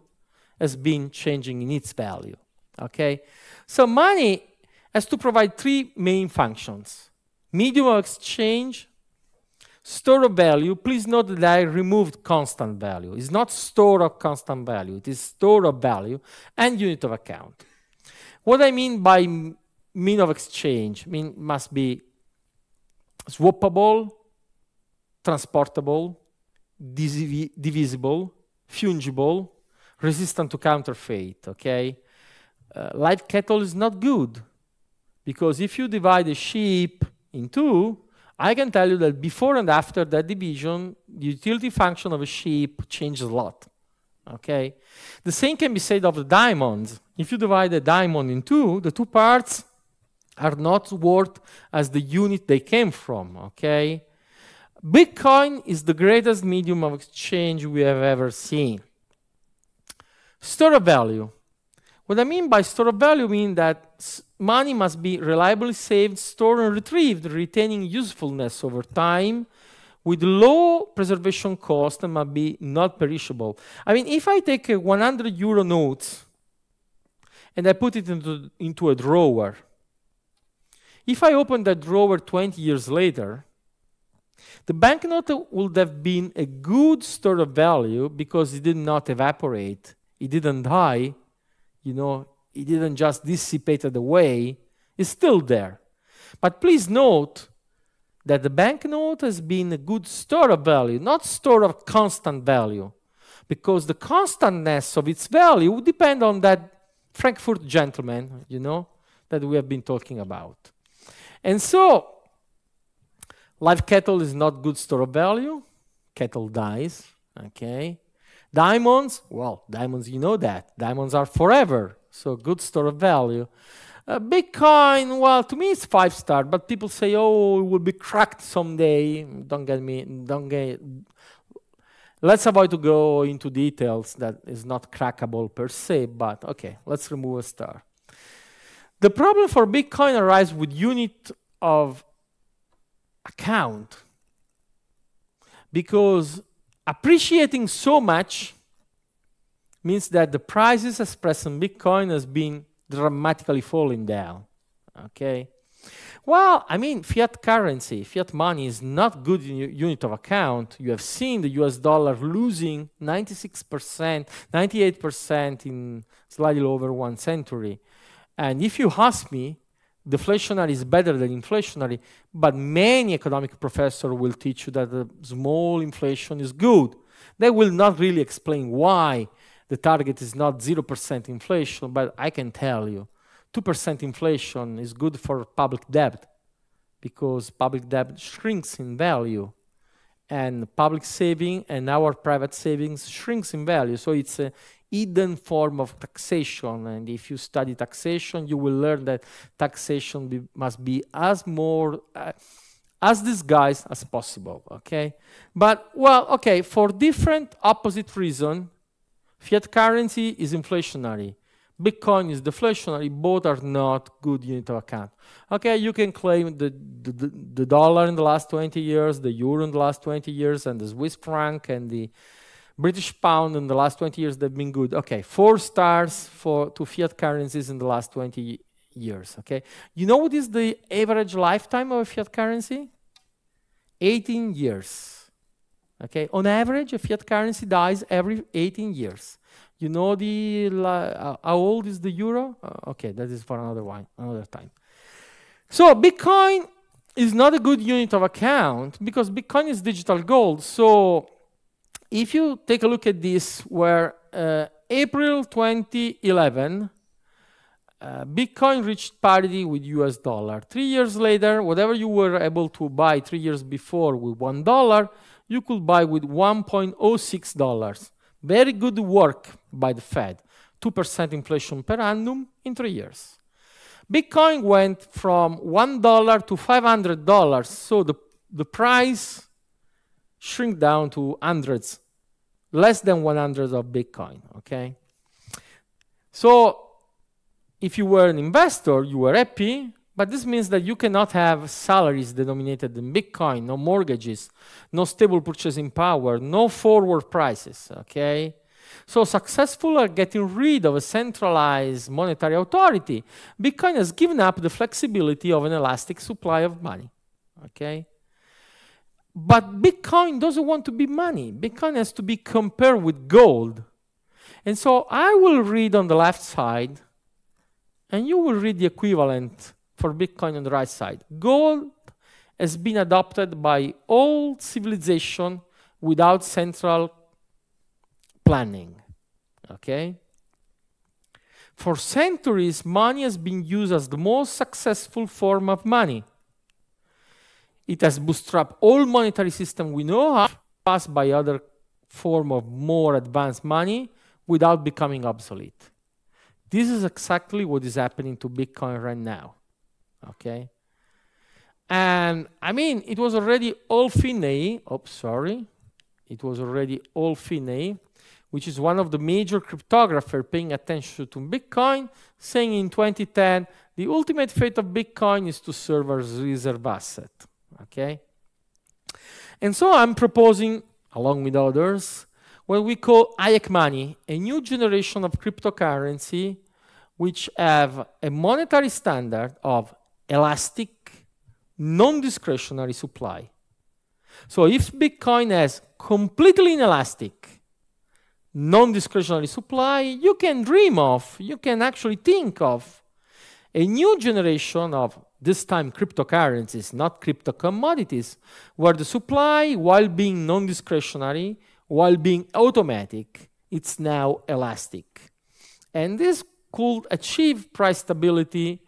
has been changing in its value. Okay? So money has to provide three main functions: medium of exchange, store of value. Please note that I removed constant value. It's not store of constant value. It is store of value and unit of account. What I mean by mean of exchange must be swappable, transportable, divisible, fungible, resistant to counterfeit. Okay, live cattle is not good, because if you divide a sheep in two, I can tell you that before and after that division, the utility function of a sheep changes a lot. Okay, the same can be said of the diamonds. If you divide a diamond in two, the two parts are not worth as the unit they came from. Okay, Bitcoin is the greatest medium of exchange we have ever seen. Store of value. What I mean by store of value means that money must be reliably saved, stored, and retrieved, retaining usefulness over time with low preservation cost and must be not perishable. I mean, if I take a 100 euro note and I put it into a drawer, if I open that drawer 20 years later, the banknote would have been a good store of value because it did not evaporate, it didn't die, you know, it didn't just dissipate away, it's still there. But please note that the banknote has been a good store of value, not store of constant value, because the constantness of its value would depend on that Frankfurt gentleman, you know, that we have been talking about. And so, live cattle is not good store of value. Cattle dies, okay? Diamonds, well, diamonds, you know that. Diamonds are forever, so good store of value. Bitcoin, well, to me it's 5-star, but people say, oh, it will be cracked someday. Let's avoid to go into details that is not crackable per se, but okay, let's remove a star. The problem for Bitcoin arises with unit of account, because appreciating so much means that the prices expressed in Bitcoin has been dramatically falling down, okay? Well, I mean, fiat currency, fiat money is not good in unit of account. You have seen the US dollar losing 96%, 98% in slightly over 1 century. And if you ask me, deflationary is better than inflationary, but many economic professors will teach you that the small inflation is good. They will not really explain why the target is not 0% inflation, but I can tell you, 2% inflation is good for public debt, because public debt shrinks in value, and public saving and our private savings shrinks in value. So it's an hidden form of taxation. And if you study taxation, you will learn that taxation must be as disguised as possible, okay? But, well, okay, for different opposite reasons, fiat currency is inflationary. Bitcoin is deflationary. Both are not good unit of account. Okay, you can claim the dollar in the last 20 years, the euro in the last 20 years, and the Swiss franc and the British pound in the last 20 years, they've been good. Okay, 4 stars to fiat currencies in the last 20 years, okay? You know what is the average lifetime of a fiat currency? 18 years, okay? On average, a fiat currency dies every 18 years. You know how old is the euro? Okay, that is for another time. So Bitcoin is not a good unit of account because Bitcoin is digital gold. So if you take a look at this, where April 2011, Bitcoin reached parity with US dollar. 3 years later, whatever you were able to buy 3 years before with $1, you could buy with $1.06. Very good work by the Fed. 2% inflation per annum in 3 years. Bitcoin went from $1 to $500, so the price shrink down to hundreds, less than 100 of Bitcoin, okay? So if you were an investor, you were happy, but this means that you cannot have salaries denominated in Bitcoin, no mortgages, no stable purchasing power, no forward prices, okay? So successful at getting rid of a centralized monetary authority, Bitcoin has given up the flexibility of an elastic supply of money, okay? But Bitcoin doesn't want to be money. Bitcoin has to be compared with gold. And so I will read on the left side, and you will read the equivalent for Bitcoin on the right side. Gold has been adopted by all civilization without central planning, okay? For centuries, money has been used as the most successful form of money. It has bootstrapped all monetary system we know how, passed by other form of more advanced money without becoming obsolete. This is exactly what is happening to Bitcoin right now, okay? And I mean, it was already Finney, it was already Finney, which is one of the major cryptographers paying attention to Bitcoin, saying in 2010, the ultimate fate of Bitcoin is to serve as a reserve asset, okay? And so I'm proposing, along with others, what we call Hayek money, a new generation of cryptocurrency which have a monetary standard of elastic, non-discretionary supply. So if Bitcoin has completely inelastic, non-discretionary supply, you can dream of, you can actually think of a new generation of, this time, cryptocurrencies, not crypto commodities, where the supply, while being non-discretionary, while being automatic, it's now elastic. And this could achieve price stability,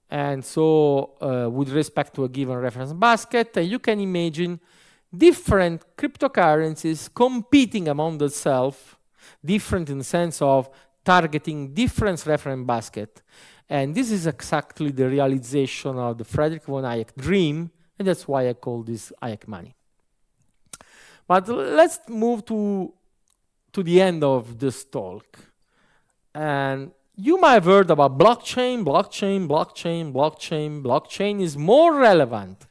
and so with respect to a given reference basket, you can imagine different cryptocurrencies competing among themselves, different in the sense of targeting different reference basket. And this is exactly the realization of the Friedrich von Hayek dream, and that's why I call this Hayek money. But let's move to the end of this talk. And you might have heard about blockchain. Blockchain is more relevant.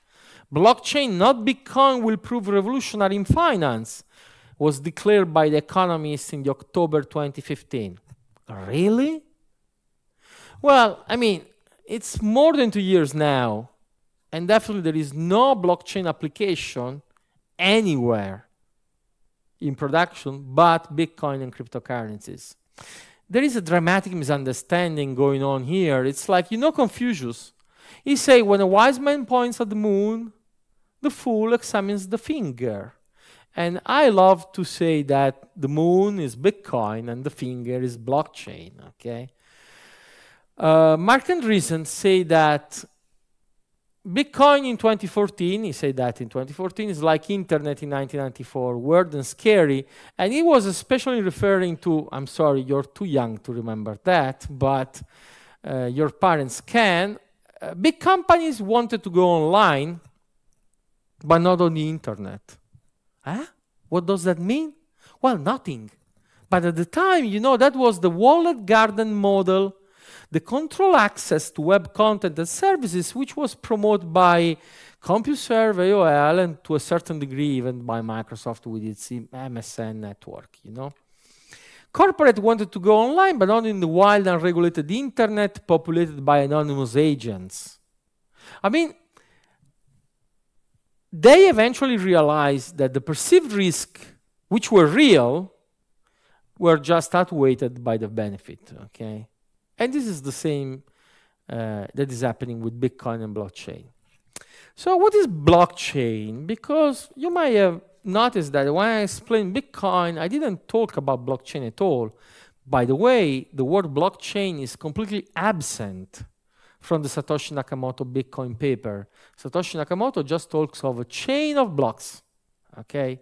Blockchain, not Bitcoin, will prove revolutionary in finance, was declared by The Economist in the October 2015. Really? Well, I mean, it's more than 2 years now, and definitely there is no blockchain application anywhere in production but Bitcoin and cryptocurrencies. There is a dramatic misunderstanding going on here. It's like, you know Confucius. He say, when a wise man points at the moon, the fool examines the finger. And I love to say that the moon is Bitcoin and the finger is blockchain, okay? Mark Andreessen say that Bitcoin in 2014, he said that in 2014, is like internet in 1994, weird and scary. And he was especially referring to, I'm sorry, you're too young to remember that, but your parents can. Big companies wanted to go online, but not on the internet. Huh? What does that mean? Well, nothing. But at the time, you know, that was the walled garden model, the control access to web content and services, which was promoted by CompuServe, AOL, and to a certain degree even by Microsoft with its MSN network, you know. Corporate wanted to go online, but not in the wild, unregulated internet populated by anonymous agents. I mean, they eventually realized that the perceived risks, which were real, were just outweighed by the benefit, okay? And this is the same that is happening with Bitcoin and blockchain. So what is blockchain? Because you might have noticed that when I explained Bitcoin, I didn't talk about blockchain at all. By the way, the word blockchain is completely absent from the Satoshi Nakamoto Bitcoin paper. Satoshi Nakamoto just talks of a chain of blocks, okay?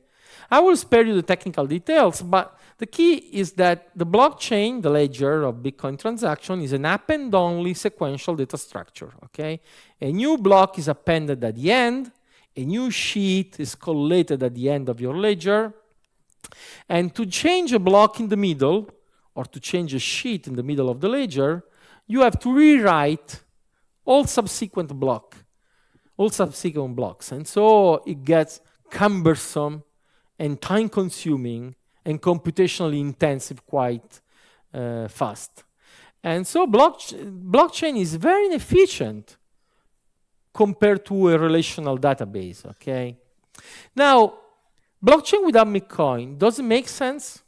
I will spare you the technical details, but the key is that the blockchain, the ledger of Bitcoin transaction, is an append-only sequential data structure, okay? A new block is appended at the end, a new sheet is collated at the end of your ledger, and to change a block in the middle, or to change a sheet in the middle of the ledger, you have to rewrite all subsequent blocks, and so it gets cumbersome and time-consuming and computationally intensive quite fast. And so blockchain is very inefficient compared to a relational database, okay? Now, blockchain without Bitcoin, does it make sense?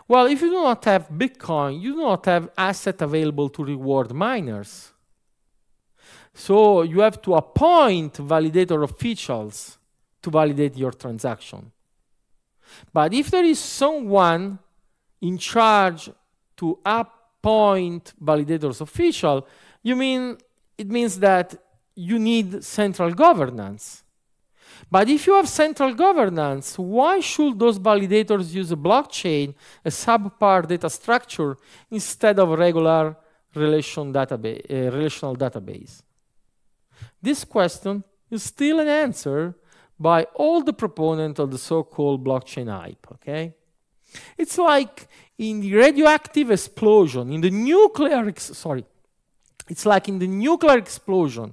Well, if you do not have Bitcoin, you do not have asset available to reward miners. So you have to appoint validator officials to validate your transaction. But if there is someone in charge to appoint validators official, it means that you need central governance. But if you have central governance, why should those validators use a blockchain, a subpar data structure, instead of a regular relational database? This question is still unanswered by all the proponents of the so-called blockchain hype, okay? It's like in the radioactive explosion, in the nuclear, it's like in the nuclear explosion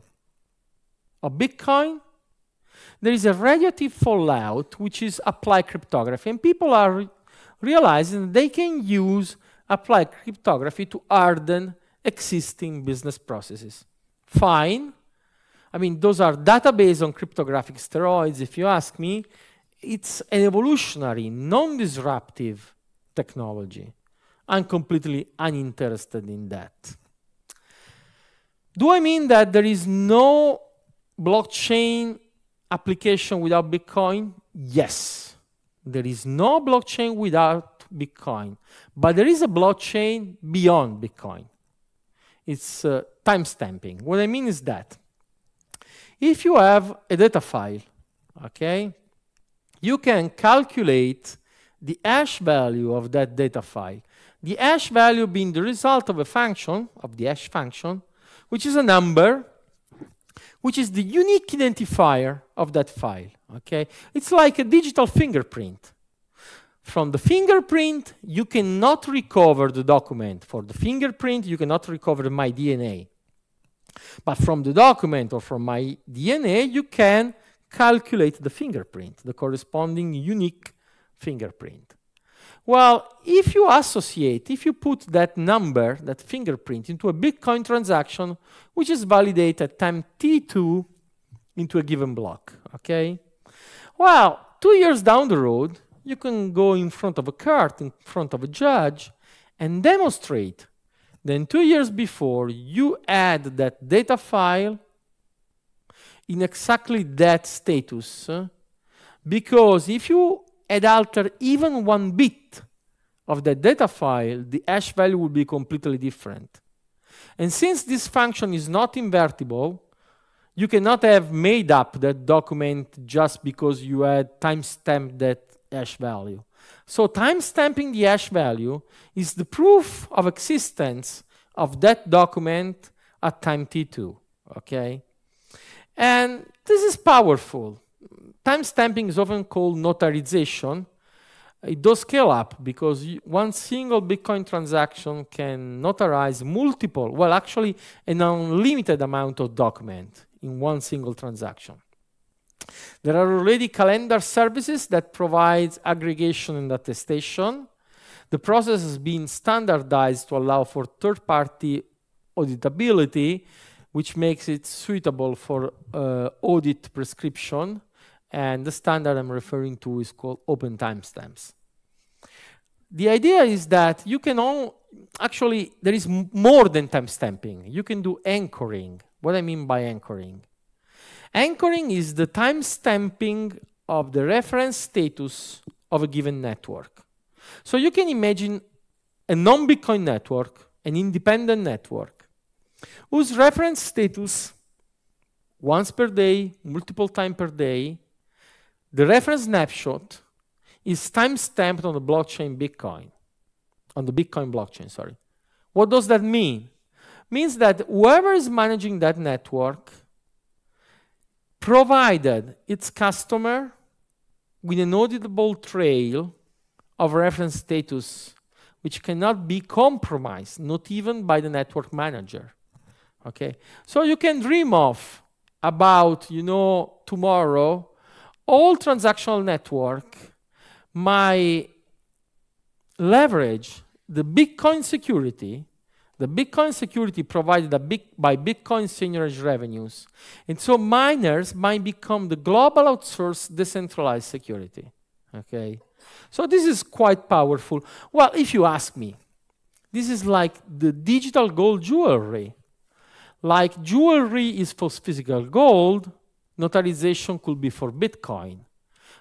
of Bitcoin, there is a radioactive fallout which is applied cryptography, and people are realizing that they can use applied cryptography to harden existing business processes. Fine. I mean, those are database on cryptographic steroids, if you ask me. It's an evolutionary, non-disruptive technology. I'm completely uninterested in that. Do I mean that there is no blockchain application without Bitcoin? Yes. There is no blockchain without Bitcoin. But there is a blockchain beyond Bitcoin. It's timestamping. What I mean is that if you have a data file, okay, you can calculate the hash value of that data file. The hash value being the result of a function, of the hash function, which is a number, which is the unique identifier of that file, okay? It's like a digital fingerprint. From the fingerprint, you cannot recover the document. For the fingerprint, you cannot recover my DNA. But from the document or from my DNA, you can calculate the fingerprint, the corresponding unique fingerprint. Well, if you put that number, that fingerprint, into a Bitcoin transaction, which is validated at time t2 into a given block, okay? Well, 2 years down the road, you can go in front of a court, in front of a judge, and demonstrate that 2 years before you add that data file in exactly that status, because if you had altered even 1 bit of that data file, the hash value will be completely different. And since this function is not invertible, You cannot have made up that document just because you had timestamped that hash value. So timestamping the hash value is the proof of existence of that document at time t2, okay? And this is powerful. Timestamping is often called notarization. It does scale up because one single Bitcoin transaction can notarize multiple, well, actually an unlimited amount of document in one single transaction. There are already calendar services that provide aggregation and attestation. The process has been standardized to allow for third-party auditability, which makes it suitable for audit prescription. And the standard I'm referring to is called open timestamps. The idea is that you can actually, there is more than timestamping. You can do anchoring. What I mean by anchoring? Anchoring is the timestamping of the reference status of a given network. So you can imagine a non-Bitcoin network, an independent network, whose reference status, once per day, multiple times per day, the reference snapshot is timestamped on the blockchain Bitcoin, on the Bitcoin blockchain, sorry. What does that mean? Means that whoever is managing that network provided its customer with an auditable trail of reference status which cannot be compromised, not even by the network manager. Okay? So you can dream of about, you know, tomorrow, all transactional network might leverage the Bitcoin security provided by Bitcoin seigniorage revenues. And so miners might become the global outsourced decentralized security. Okay? So this is quite powerful. Well, if you ask me, this is like the digital gold jewelry. Like jewelry is for physical gold, notarization could be for Bitcoin.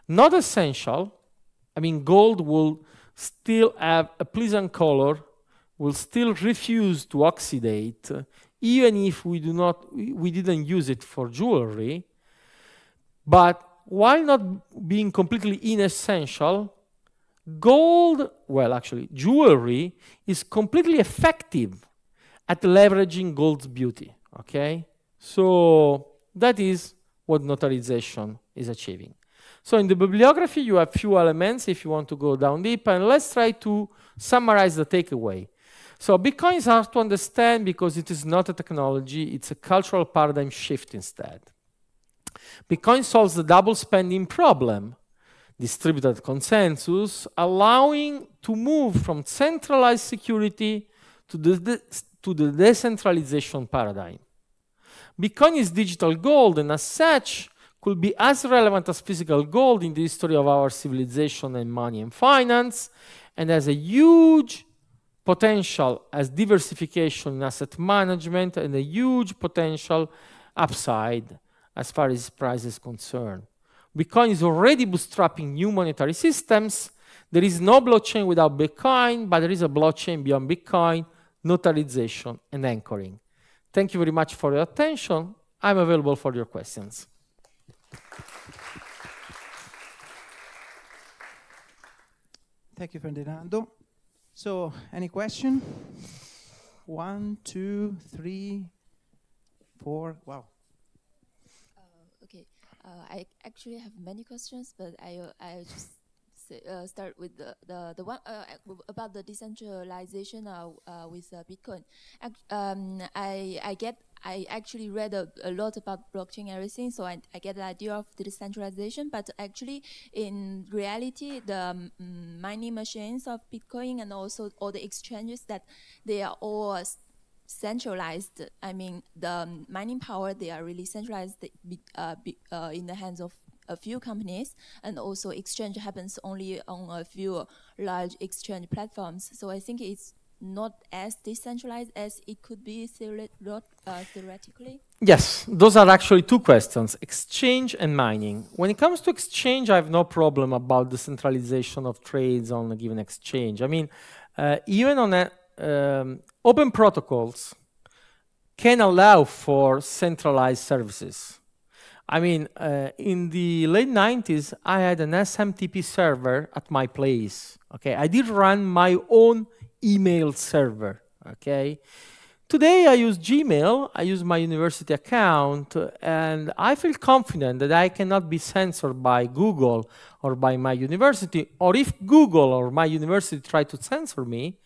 Not essential. I mean, gold will still have a pleasant color, will still refuse to oxidate, even if we didn't use it for jewelry. But while not being completely inessential, gold, well, actually, jewelry is completely effective at leveraging gold's beauty, okay? So that is what notarization is achieving. So in the bibliography, you have few elements if you want to go down deep, and let's try to summarize the takeaway. So Bitcoin is hard to understand because it is not a technology, it's a cultural paradigm shift instead. Bitcoin solves the double spending problem, distributed consensus, allowing to move from centralized security to the decentralization paradigm. Bitcoin is digital gold, and as such, could be as relevant as physical gold in the history of our civilization and money and finance, and has a huge potential as diversification in asset management and a huge potential upside as far as price is concerned. Bitcoin is already bootstrapping new monetary systems. There is no blockchain without Bitcoin, but there is a blockchain beyond Bitcoin, notarization, and anchoring. Thank you very much for your attention. I'm available for your questions. Thank you, Ferdinando. So, any question? 1, 2, 3, 4. Wow. Okay. I actually have many questions, but I just start with the one about the decentralization with Bitcoin. I actually read a lot about blockchain and everything, so I get the idea of the decentralization, but actually in reality, the mining machines of Bitcoin and also all the exchanges, that they are all centralized. I mean, the mining power, they are really centralized in the hands of a few companies, and also exchange happens only on a few large exchange platforms. So I think it's not as decentralized as it could be theoretically? Yes, those are actually two questions, exchange and mining. When it comes to exchange, I have no problem about the centralization of trades on a given exchange. I mean, even on open protocols, can allow for centralized services. I mean, in the late 90s, I had an SMTP server at my place. Okay, I did run my own email server. Okay, today I use Gmail, I use my university account, and I feel confident that I cannot be censored by Google or by my university, or if Google or my university try to censor me,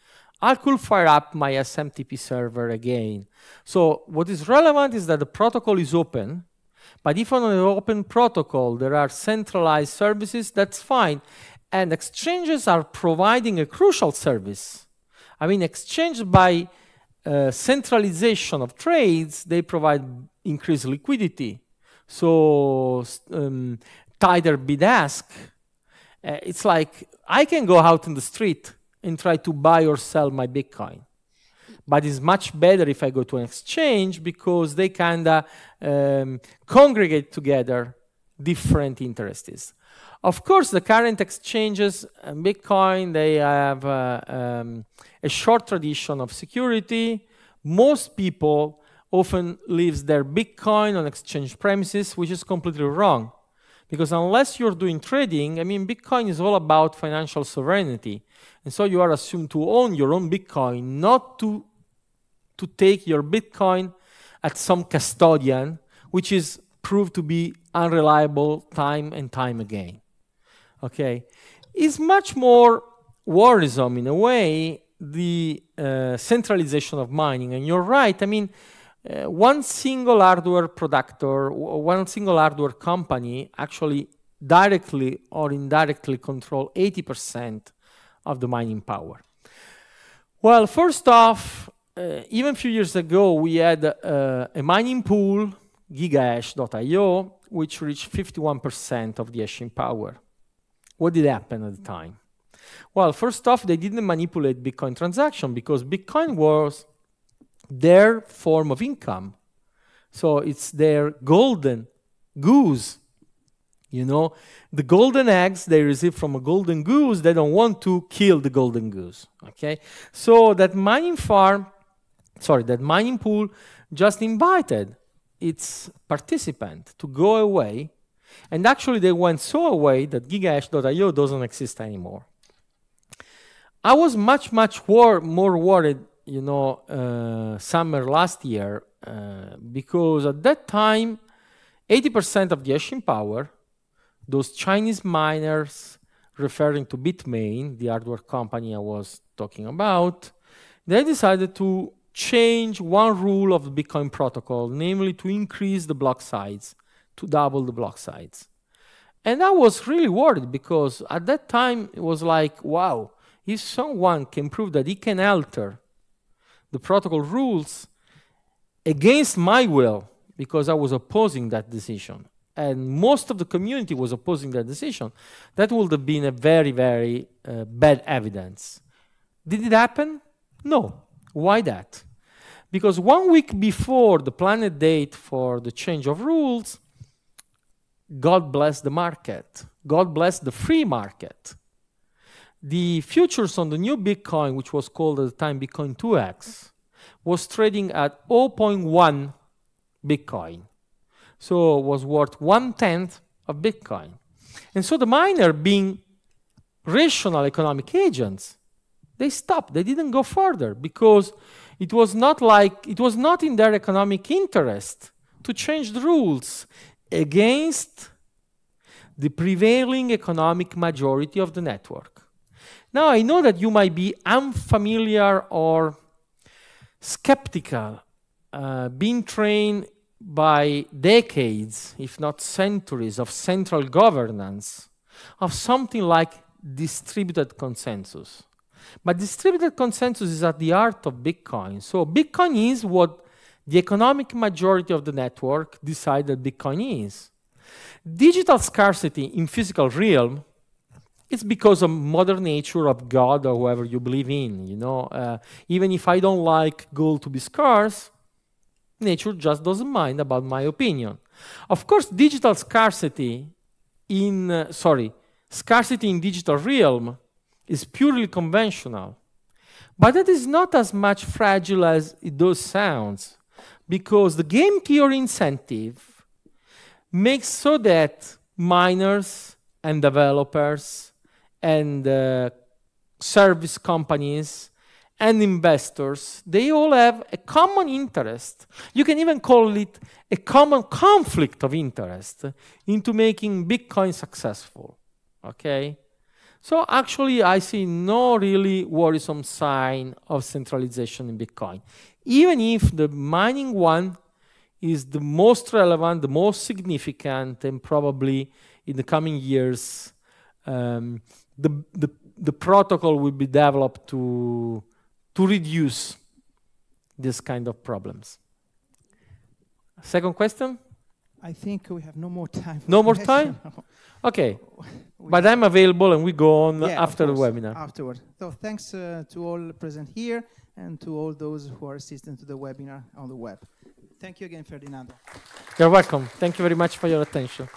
I could fire up my SMTP server again. So what is relevant is that the protocol is open, but if on an open protocol there are centralized services, that's fine. And exchanges are providing a crucial service. I mean, exchange by centralization of trades, they provide increased liquidity. So tighter bid-ask. It's like I can go out in the street and try to buy or sell my Bitcoin. But it's much better if I go to an exchange because they kind of congregate together different interests. Of course, the current exchanges, Bitcoin, they have a short tradition of security. Most people often leave their Bitcoin on exchange premises, which is completely wrong. Because unless you're doing trading, I mean, Bitcoin is all about financial sovereignty. And so you are assumed to own your own Bitcoin, not to take your Bitcoin at some custodian, which is proved to be unreliable time and time again. Okay, it's much more worrisome in a way, the centralization of mining. And you're right, I mean, one single hardware productor, one single hardware company actually directly or indirectly control 80% of the mining power. Well, first off, even a few years ago, we had a mining pool, gigahash.io, which reached 51% of the hashing power. What did happen at the time? Well, first off, they didn't manipulate Bitcoin transaction because Bitcoin was their form of income. So it's their golden goose. You know, the golden eggs they receive from a golden goose, they don't want to kill the golden goose. Okay? So that mining pool just invited its participant to go away. And actually, they went so away that gigahash.io doesn't exist anymore. I was much more worried, you know, summer last year, because at that time, 80% of the hashing power, those Chinese miners, referring to Bitmain, the hardware company I was talking about, they decided to change one rule of the Bitcoin protocol, namely to increase the block size, to double the block size. And I was really worried because at that time it was like, wow, if someone can prove that he can alter the protocol rules against my will, because I was opposing that decision, and most of the community was opposing that decision, that would have been a very, very bad evidence. Did it happen? No. Why that? Because 1 week before the planned date for the change of rules, God bless the market. God bless the free market. The futures on the new Bitcoin, which was called at the time Bitcoin 2x, was trading at 0.1 Bitcoin. So it was worth 1/10 of Bitcoin. And so the miner, being rational economic agents, they stopped. They didn't go further because it was not in their economic interest to change the rules against the prevailing economic majority of the network. Now, I know that you might be unfamiliar or skeptical, being trained by decades, if not centuries, of central governance, of something like distributed consensus. But distributed consensus is at the heart of Bitcoin. So Bitcoin is what the economic majority of the network decided Bitcoin is. Digital scarcity in physical realm, it's because of modern nature of God or whoever you believe in. You know, even if I don't like gold to be scarce, nature just doesn't mind about my opinion. Of course, digital scarcity scarcity in digital realm is purely conventional, but it is not as much fragile as it does sounds. because the game theory incentive makes so that miners and developers and service companies and investors, they all have a common interest. You can even call it a common conflict of interest into making Bitcoin successful, okay? So actually, I see no really worrisome sign of centralization in Bitcoin. Even if the mining one is the most relevant, the most significant, and probably in the coming years, the protocol will be developed to reduce this kind of problems. Second question? I think we have no more time. No more time? Okay. But I'm available and we go on after the webinar. Afterward. So thanks to all present here and to all those who are assisting to the webinar on the web. Thank you again, Ferdinando. You're welcome. Thank you very much for your attention.